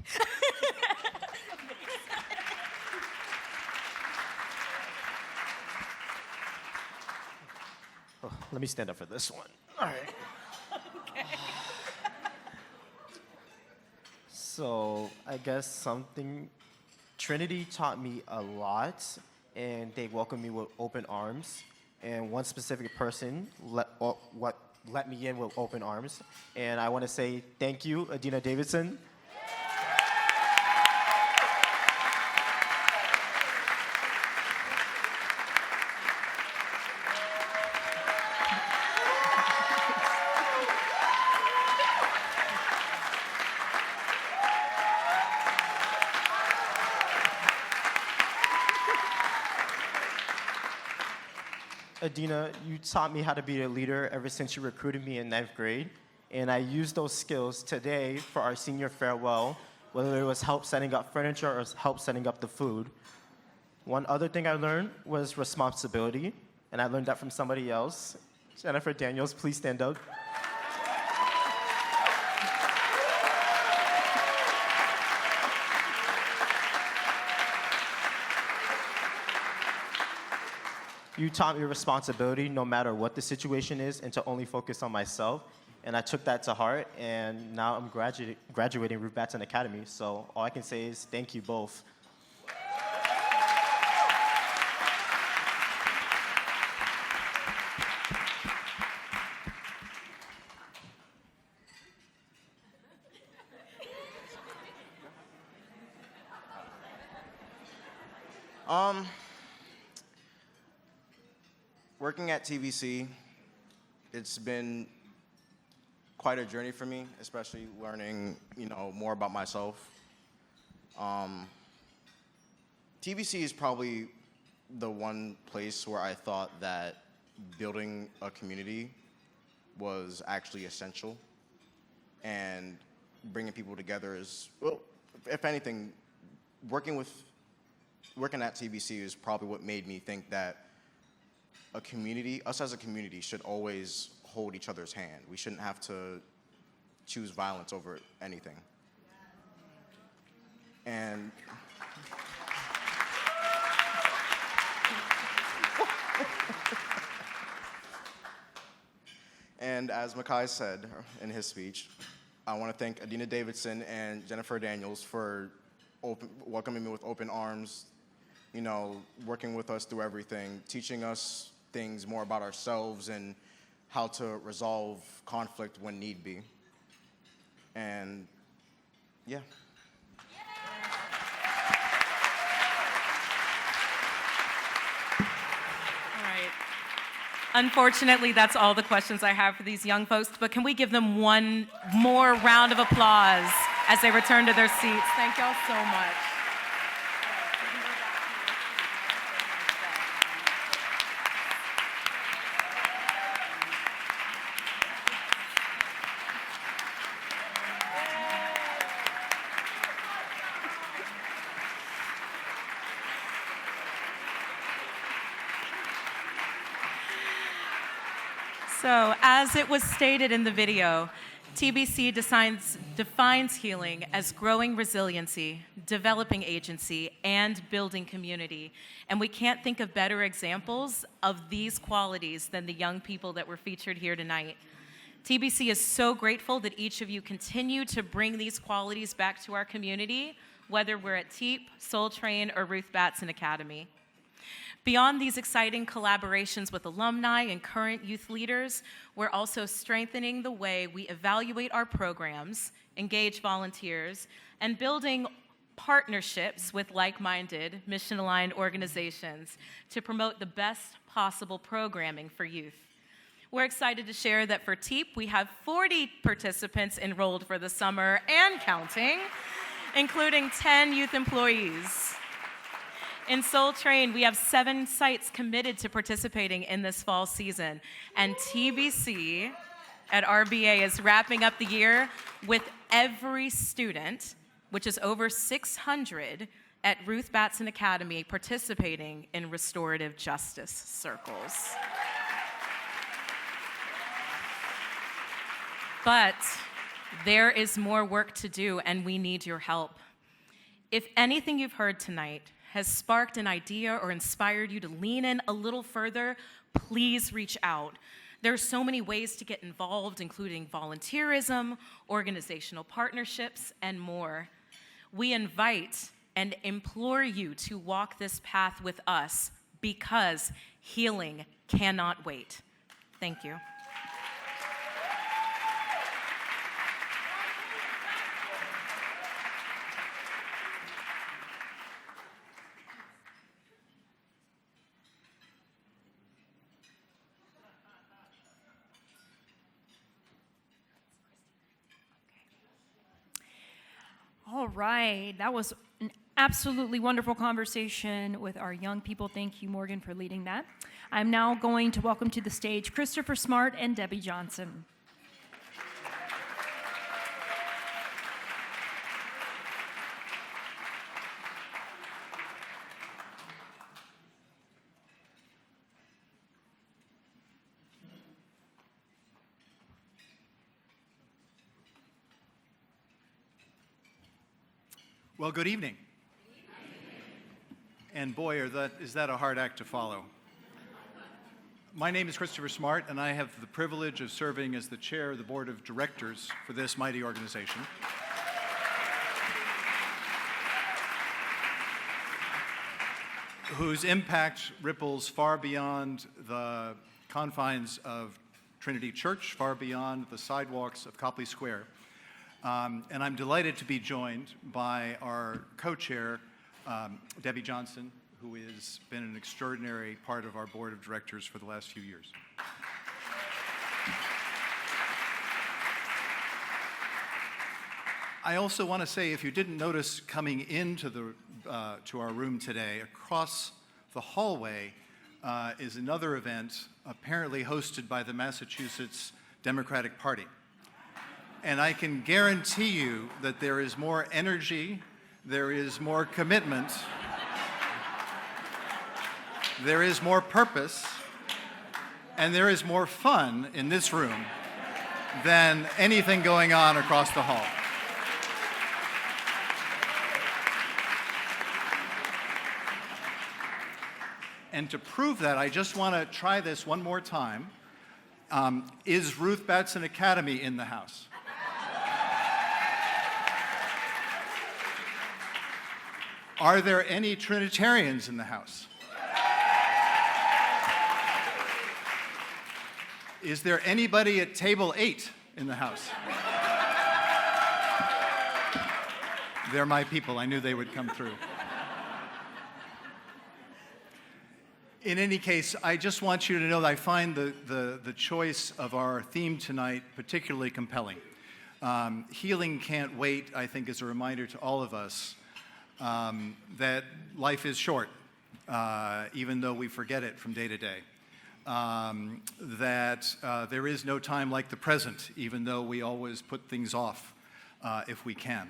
Oh, let me stand up for this one. All right. Okay. So I guess Trinity taught me a lot, and they welcomed me with open arms. And one specific person let me in with open arms. And I want to say thank you, Adina Davidson. Adina, you taught me how to be a leader ever since you recruited me in 9th grade. And I used those skills today for our senior farewell, whether it was help setting up furniture or help setting up the food. One other thing I learned was responsibility, and I learned that from somebody else. Jennifer Daniels, please stand up. You taught me responsibility no matter what the situation is and to only focus on myself. And I took that to heart, and now I'm graduating Ruth Batson Academy. So all I can say is thank you both. Working at TBC, it's been quite a journey for me, especially learning, more about myself. TBC is probably the one place where I thought that building a community was actually essential, and bringing people together is, well, if anything, working at TBC is probably what made me think that us as a community should always hold each other's hand. We shouldn't have to choose violence over anything. And and as Makai said in his speech, I want to thank Adina Davidson and Jennifer Daniels for welcoming me with open arms, working with us through everything, teaching us things more about ourselves and how to resolve conflict when need be. And yeah. All right. Unfortunately, that's all the questions I have for these young folks, but can we give them one more round of applause as they return to their seats? Thank y'all so much. So, as it was stated in the video, TBC defines healing as growing resiliency, developing agency, and building community. And we can't think of better examples of these qualities than the young people that were featured here tonight. TBC is so grateful that each of you continue to bring these qualities back to our community, whether we're at TEEP, Soul Train, or Ruth Batson Academy. Beyond these exciting collaborations with alumni and current youth leaders, we're also strengthening the way we evaluate our programs, engage volunteers, and building partnerships with like-minded, mission-aligned organizations to promote the best possible programming for youth. We're excited to share that for TEEP, we have 40 participants enrolled for the summer and counting. including 10 youth employees. In Soul Train, we have 7 sites committed to participating in this fall season, and TBC at RBA is wrapping up the year with every student, which is over 600, at Ruth Batson Academy participating in restorative justice circles. But there is more work to do, and we need your help. If anything you've heard tonight has sparked an idea or inspired you to lean in a little further, please reach out. There are so many ways to get involved, including volunteerism, organizational partnerships, and more. We invite and implore you to walk this path with us because healing cannot wait. Thank you. All right, that was an absolutely wonderful conversation with our young people. Thank you, Morgan, for leading that. I'm now going to welcome to the stage Christopher Smart and Debbie Johnson. Well, good evening. And boy, is that a hard act to follow. My name is Christopher Smart, and I have the privilege of serving as the chair of the board of directors for this mighty organization. Whose impact ripples far beyond the confines of Trinity Church, far beyond the sidewalks of Copley Square. And I'm delighted to be joined by our co-chair, Debbie Johnson, who has been an extraordinary part of our board of directors for the last few years. I also want to say, if you didn't notice coming into to our room today, across the hallway is another event apparently hosted by the Massachusetts Democratic Party. And I can guarantee you that there is more energy, there is more commitment, there is more purpose, and there is more fun in this room than anything going on across the hall. And to prove that, I just want to try this one more time. Is Ruth Batson Academy in the house? Are there any Trinitarians in the house? Is there anybody at table 8 in the house? They're my people. I knew they would come through. In any case, I just want you to know that I find the choice of our theme tonight particularly compelling. Healing can't wait, I think, is a reminder to all of us that life is short, even though we forget it from day to day. That there is no time like the present, even though we always put things off if we can.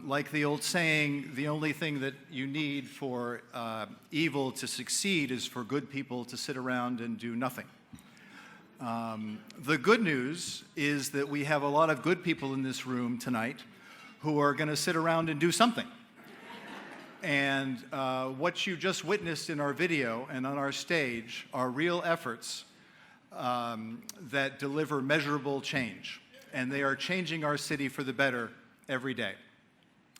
Like the old saying, the only thing that you need for evil to succeed is for good people to sit around and do nothing. The good news is that we have a lot of good people in this room tonight who are going to sit around and do something. And what you just witnessed in our video and on our stage are real efforts that deliver measurable change. And they are changing our city for the better every day.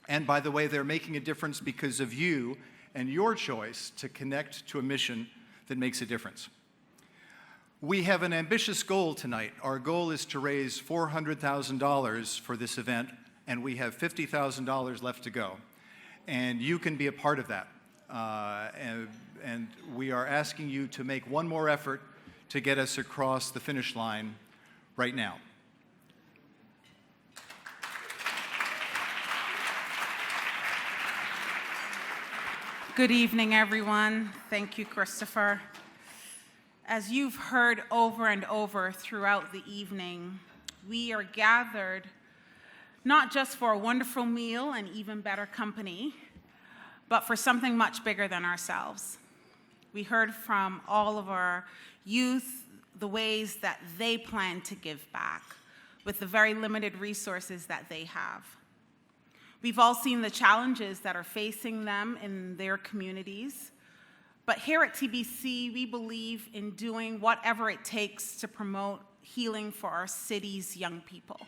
And by the way, they're making a difference because of you and your choice to connect to a mission that makes a difference. We have an ambitious goal tonight. Our goal is to raise $400,000 for this event, and we have $50,000 left to go. And you can be a part of that. And we are asking you to make one more effort to get us across the finish line right now. Good evening, everyone. Thank you, Christopher. As you've heard over and over throughout the evening, we are gathered not just for a wonderful meal and even better company, but for something much bigger than ourselves. We heard from all of our youth the ways that they plan to give back with the very limited resources that they have. We've all seen the challenges that are facing them in their communities, but here at TBC, we believe in doing whatever it takes to promote healing for our city's young people.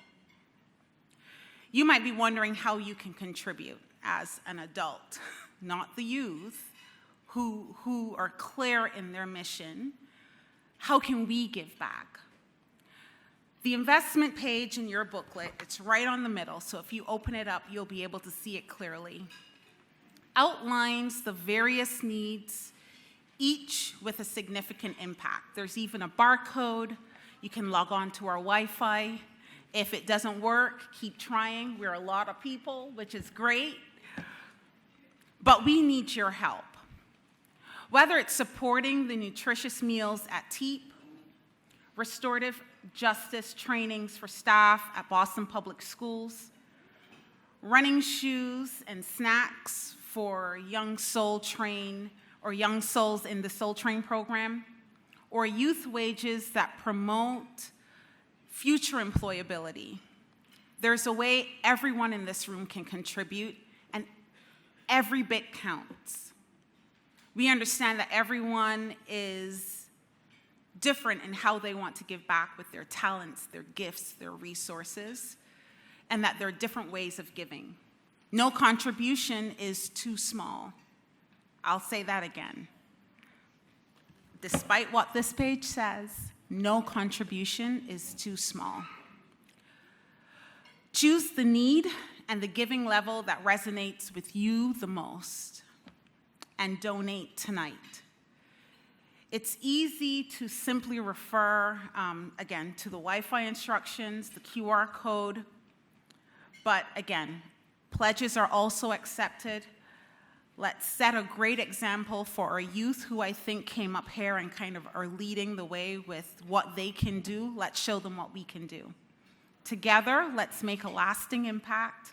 You might be wondering how you can contribute as an adult, not the youth, who are clear in their mission. How can we give back? The investment page in your booklet, it's right on the middle, so if you open it up, you'll be able to see it clearly. Outlines the various needs, each with a significant impact. There's even a barcode. You can log on to our Wi-Fi. If it doesn't work, keep trying. We're a lot of people, which is great. But we need your help. Whether it's supporting the nutritious meals at TEEP, restorative justice trainings for staff at Boston Public Schools, running shoes and snacks for young soul train or young souls in the Soul Train program, or youth wages that promote future employability. There's a way everyone in this room can contribute, and every bit counts. We understand that everyone is different in how they want to give back with their talents, their gifts, their resources, and that there are different ways of giving. No contribution is too small. I'll say that again. Despite what this page says, no contribution is too small. Choose the need and the giving level that resonates with you the most, and donate tonight. It's easy to simply refer, again, to the Wi-Fi instructions, the QR code, but again, pledges are also accepted. Let's set a great example for our youth who I think came up here and kind of are leading the way with what they can do. Let's show them what we can do. Together, let's make a lasting impact.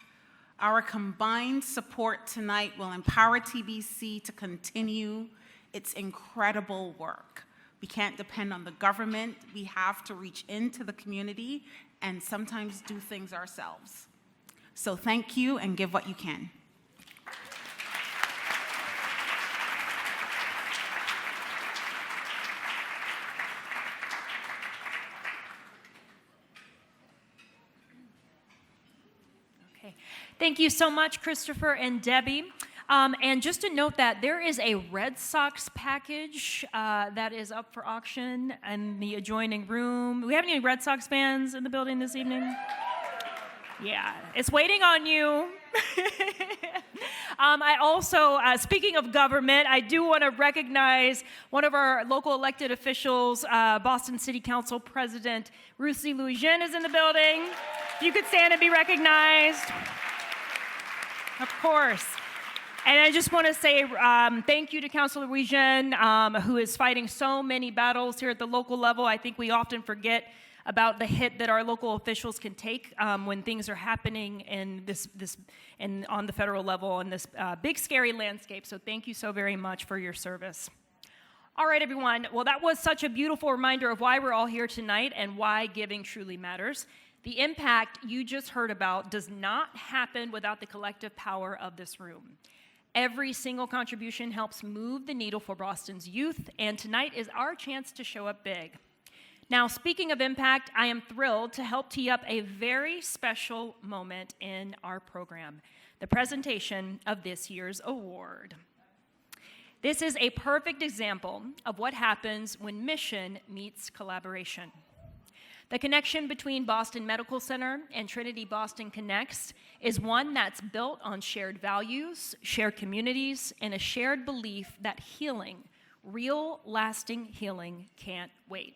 Our combined support tonight will empower TBC to continue its incredible work. We can't depend on the government. We have to reach into the community and sometimes do things ourselves. So thank you, and give what you can. Okay. Thank you so much, Christopher and Debbie. And just to note that there is a Red Sox package that is up for auction in the adjoining room. Do we have any Red Sox fans in the building this evening? Yeah, it's waiting on you. I also, speaking of government, I do want to recognize one of our local elected officials, Boston City Council President Ruth Louis-Jean is in the building. If you could stand and be recognized. Of course. And I just want to say thank you to Councilor Louis-Jean, who is fighting so many battles here at the local level. I think we often forget about the hit that our local officials can take when things are happening in and on the federal level in this big, scary landscape. So thank you so very much for your service. All right, everyone. Well, that was such a beautiful reminder of why we're all here tonight and why giving truly matters. The impact you just heard about does not happen without the collective power of this room. Every single contribution helps move the needle for Boston's youth, and tonight is our chance to show up big. Now, speaking of impact, I am thrilled to help tee up a very special moment in our program, the presentation of this year's award. This is a perfect example of what happens when mission meets collaboration. The connection between Boston Medical Center and Trinity Boston Connects is one that's built on shared values, shared communities, and a shared belief that healing, real, lasting healing, can't wait.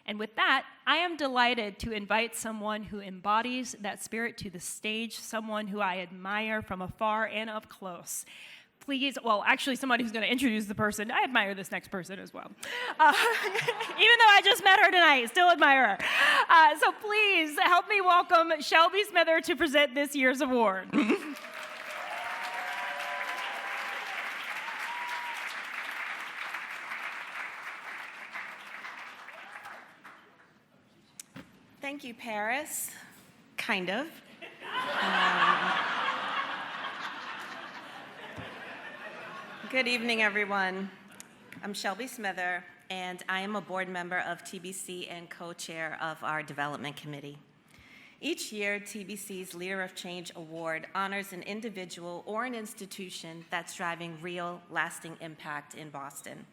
And with that, I am delighted to invite someone who embodies that spirit to the stage, someone who I admire from afar and up close. please, well, actually somebody who's going to introduce the person. I admire this next person as well. Even though I just met her tonight, still admire her. So please help me welcome Shelby Smither to present this year's award. Thank you, Paris. Kind of. Good evening, everyone. I'm Shelby Smither, and I am a board member of TBC and co-chair of our development committee. Each year, TBC's Leader of Change Award honors an individual or an institution that's driving real, lasting impact in Boston.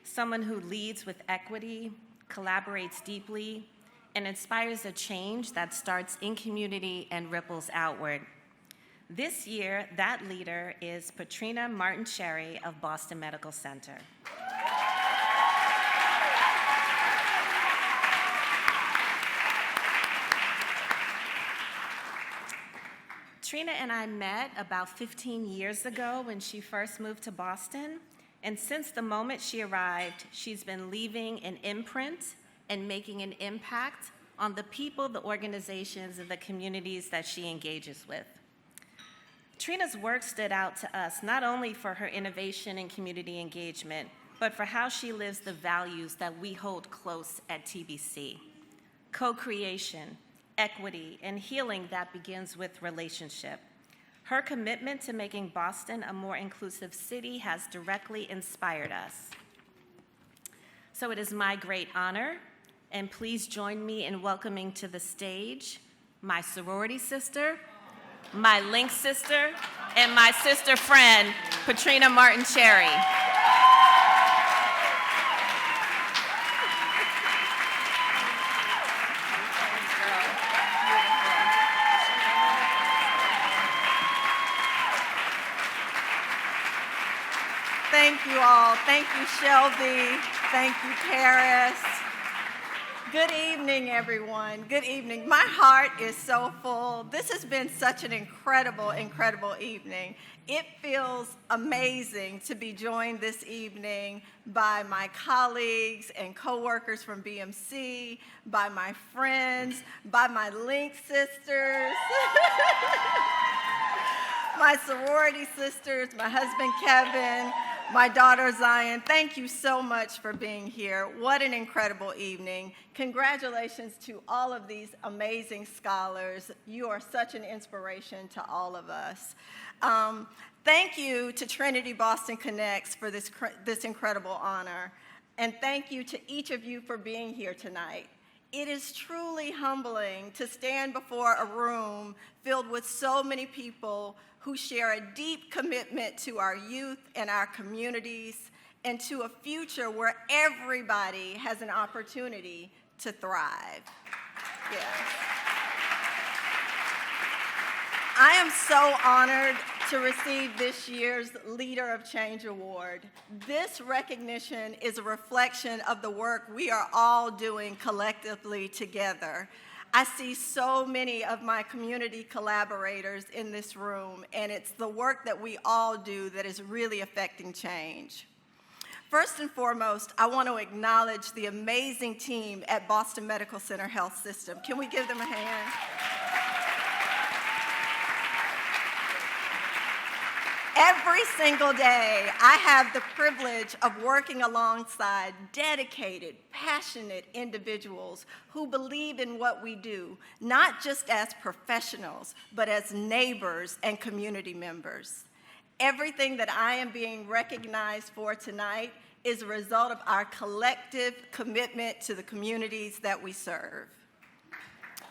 Someone who leads with equity, collaborates deeply, and inspires a change that starts in community and ripples outward. This year, that leader is Patrina Martin-Cherry of Boston Medical Center. Trina and I met about 15 years ago when she first moved to Boston, and since the moment she arrived, she's been leaving an imprint and making an impact on the people, the organizations, and the communities that she engages with. Trina's work stood out to us not only for her innovation and community engagement, but for how she lives the values that we hold close at TBC. Co-creation, equity, and healing that begins with relationship. Her commitment to making Boston a more inclusive city has directly inspired us. So it is my great honor, and please join me in welcoming to the stage my sorority sister, my link sister, and my sister friend, Patrina Martin-Cherry. Thank you all. Thank you, Shelby. Thank you, Paris. Good evening, everyone. Good evening. My heart is so full. This has been such an incredible, incredible evening. It feels amazing to be joined this evening by my colleagues and coworkers from BMC, by my friends, by my link sisters, my sorority sisters, my husband Kevin, my daughter Zion. Thank you so much for being here. What an incredible evening. Congratulations to all of these amazing scholars. You are such an inspiration to all of us. Thank you to Trinity Boston Connects for this incredible honor. And thank you to each of you for being here tonight. It is truly humbling to stand before a room filled with so many people who share a deep commitment to our youth and our communities and to a future where everybody has an opportunity to thrive. Yes. I am so honored to receive this year's Leader of Change Award. This recognition is a reflection of the work we are all doing collectively together. I see so many of my community collaborators in this room, and it's the work that we all do that is really affecting change. First and foremost, I want to acknowledge the amazing team at Boston Medical Center Health System. Can we give them a hand? Every single day, I have the privilege of working alongside dedicated, passionate individuals who believe in what we do, not just as professionals, but as neighbors and community members. Everything that I am being recognized for tonight is a result of our collective commitment to the communities that we serve.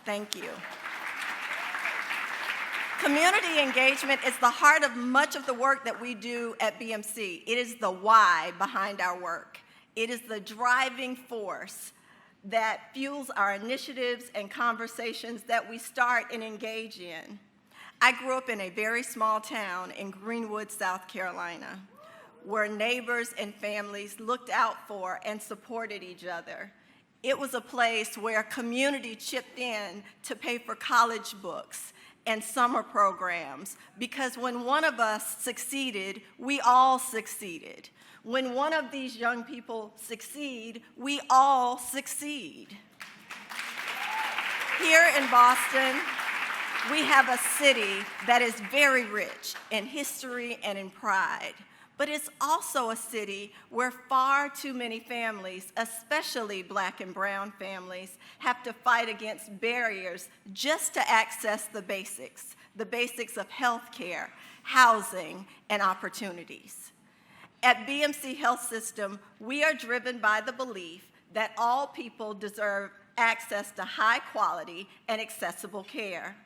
Thank you. Community engagement is the heart of much of the work that we do at BMC. It is the why behind our work. It is the driving force that fuels our initiatives and conversations that we start and engage in. I grew up in a very small town in Greenwood, South Carolina, where neighbors and families looked out for and supported each other. It was a place where community chipped in to pay for college books and summer programs, because when one of us succeeded, we all succeeded. When one of these young people succeed, we all succeed. Here in Boston, we have a city that is very rich in history and in pride, but it's also a city where far too many families, especially Black and brown families, have to fight against barriers just to access the basics of health care, housing, and opportunities. At BMC Health System, we are driven by the belief that all people deserve access to high quality and accessible care.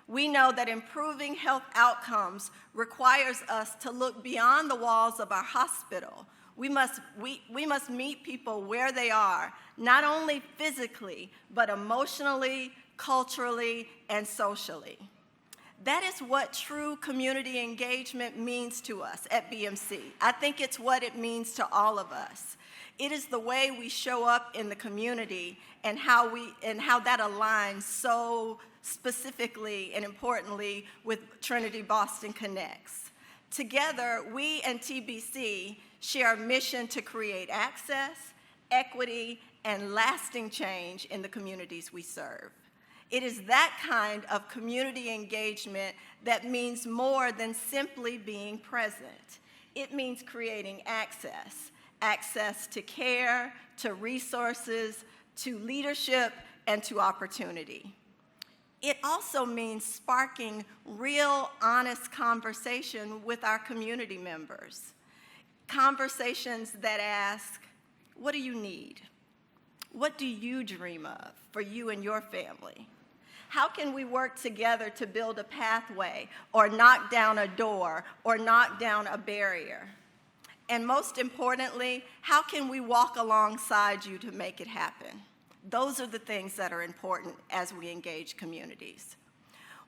We know that improving health outcomes requires us to look beyond the walls of our hospital. We must meet people where they are, not only physically, but emotionally, culturally, and socially. That is what true community engagement means to us at BMC. I think it's what it means to all of us. It is the way we show up in the community and how that aligns so specifically and importantly with Trinity Boston Connects. Together, we and TBC share a mission to create access, equity, and lasting change in the communities we serve. It is that kind of community engagement that means more than simply being present. It means creating access to care, to resources, to leadership, and to opportunity. It also means sparking real, honest conversation with our community members. Conversations that ask, what do you need? What do you dream of for you and your family? How can we work together to build a pathway or knock down a door or knock down a barrier? And most importantly, how can we walk alongside you to make it happen? Those are the things that are important as we engage communities.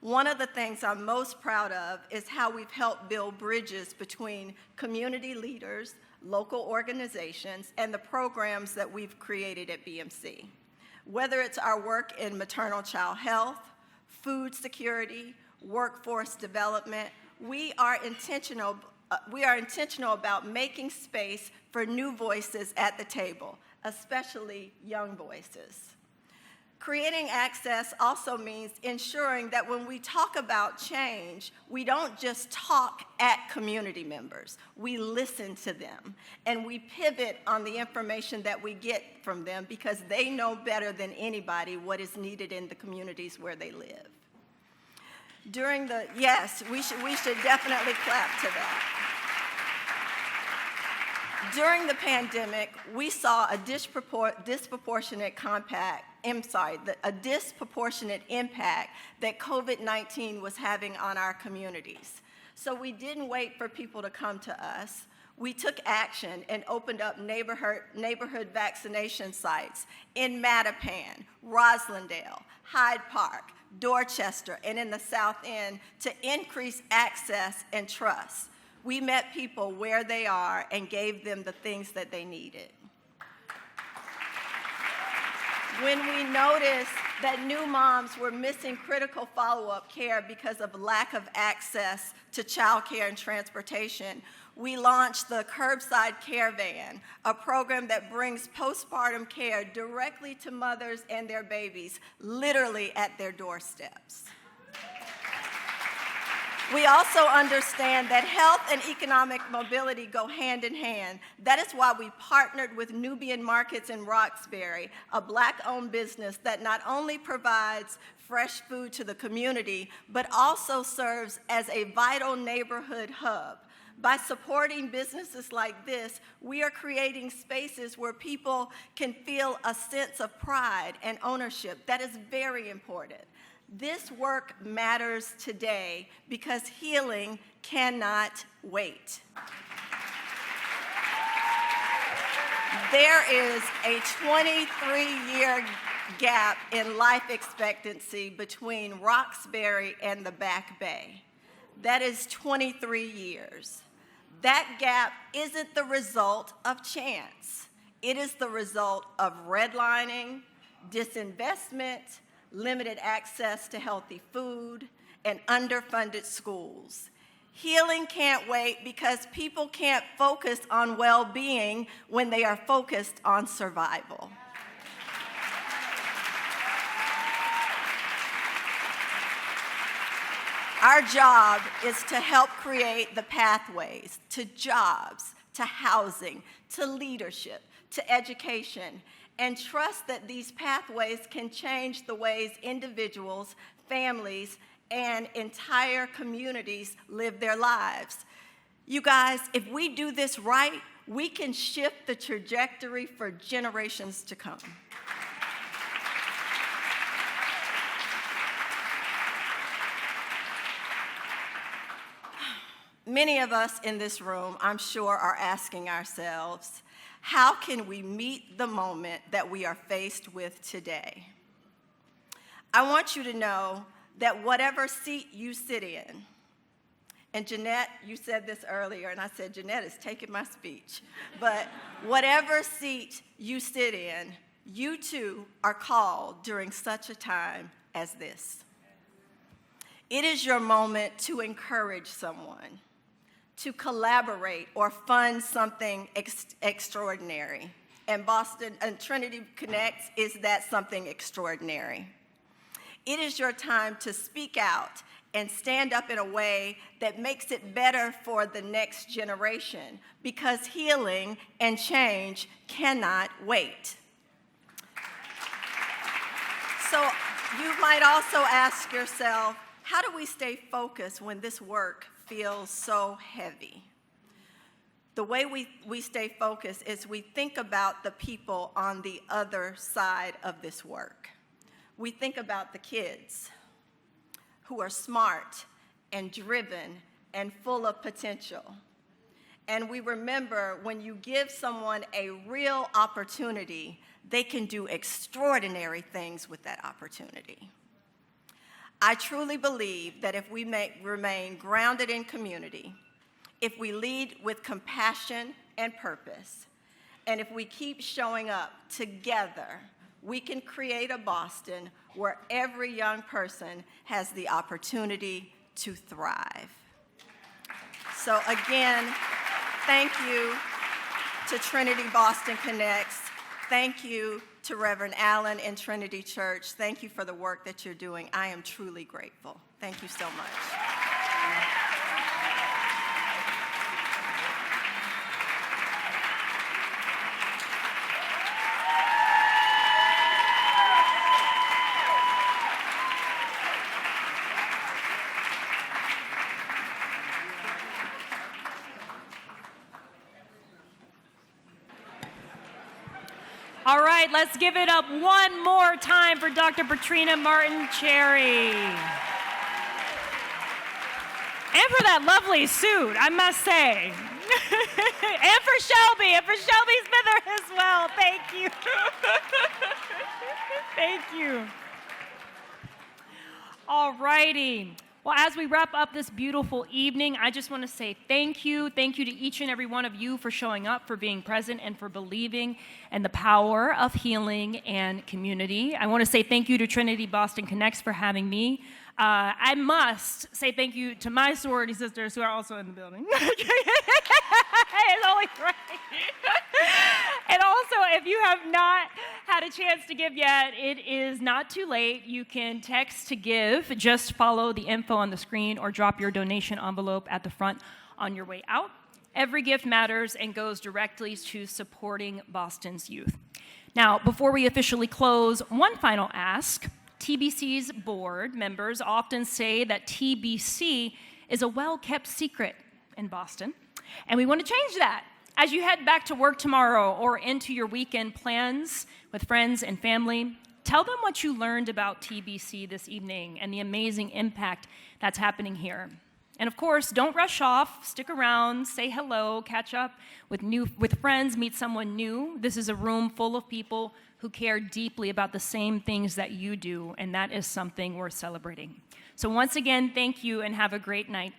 One of the things I'm most proud of is how we've helped build bridges between community leaders, local organizations, and the programs that we've created at BMC. Whether it's our work in maternal child health, food security, workforce development, we are intentional about making space for new voices at the table, especially young voices. Creating access also means ensuring that when we talk about change, we don't just talk at community members. We listen to them, and we pivot on the information that we get from them because they know better than anybody what is needed in the communities where they live. Yes, we should definitely clap to that. During the pandemic, we saw a disproportionate impact that COVID-19 was having on our communities. So we didn't wait for people to come to us. We took action and opened up neighborhood vaccination sites in Mattapan, Roslindale, Hyde Park, Dorchester, and in the South End to increase access and trust. We met people where they are and gave them the things that they needed. When we noticed that new moms were missing critical follow-up care because of lack of access to child care and transportation, we launched the Curbside Care Van, a program that brings postpartum care directly to mothers and their babies, literally at their doorsteps. We also understand that health and economic mobility go hand in hand. That is why we partnered with Nubian Markets in Roxbury, a Black-owned business that not only provides fresh food to the community, but also serves as a vital neighborhood hub. By supporting businesses like this, we are creating spaces where people can feel a sense of pride and ownership. That is very important. This work matters today because healing cannot wait. There is a 23-year gap in life expectancy between Roxbury and the Back Bay. That is 23 years. That gap isn't the result of chance. It is the result of redlining, disinvestment, limited access to healthy food, and underfunded schools. Healing can't wait because people can't focus on well-being when they are focused on survival. Our job is to help create the pathways to jobs, to housing, to leadership, to education, and trust that these pathways can change the ways individuals, families, and entire communities live their lives. You guys, if we do this right, we can shift the trajectory for generations to come. Many of us in this room, I'm sure, are asking ourselves, how can we meet the moment that we are faced with today? I want you to know that whatever seat you sit in, and Jeanette, you said this earlier, and I said, Jeanette is taking my speech, but whatever seat you sit in, you too are called during such a time as this. It is your moment to encourage someone, to collaborate or fund something extraordinary. And Trinity Connects is that something extraordinary. It is your time to speak out and stand up in a way that makes it better for the next generation, because healing and change cannot wait. So you might also ask yourself, how do we stay focused when this work feels so heavy? The way we stay focused is we think about the people on the other side of this work. We think about the kids who are smart and driven and full of potential. And we remember when you give someone a real opportunity, they can do extraordinary things with that opportunity. I truly believe that if we remain grounded in community, if we lead with compassion and purpose, and if we keep showing up together, we can create a Boston where every young person has the opportunity to thrive. So again, thank you to Trinity Boston Connects. Thank you to Reverend Allen and Trinity Church. Thank you for the work that you're doing. I am truly grateful. Thank you so much. All right, let's give it up one more time for Dr. Patrina Martin-Cherry. And for that lovely suit, I must say. And for Shelby Smither as well. Thank you. Thank you. All righty. Well, as we wrap up this beautiful evening, I just want to say thank you. Thank you to each and every one of you for showing up, for being present, and for believing in the power of healing and community. I want to say thank you to Trinity Boston Connects for having me. I must say thank you to my sorority sisters who are also in the building. It's only right. And also, if you have not had a chance to give yet, it is not too late. You can text to give. Just follow the info on the screen or drop your donation envelope at the front on your way out. Every gift matters and goes directly to supporting Boston's youth. Now, before we officially close, one final ask. TBC's board members often say that TBC is a well-kept secret in Boston, and we want to change that. As you head back to work tomorrow or into your weekend plans with friends and family, tell them what you learned about TBC this evening and the amazing impact that's happening here. And of course, don't rush off. Stick around, say hello, catch up with friends, meet someone new. This is a room full of people who care deeply about the same things that you do, and that is something worth celebrating. So once again, thank you and have a great night.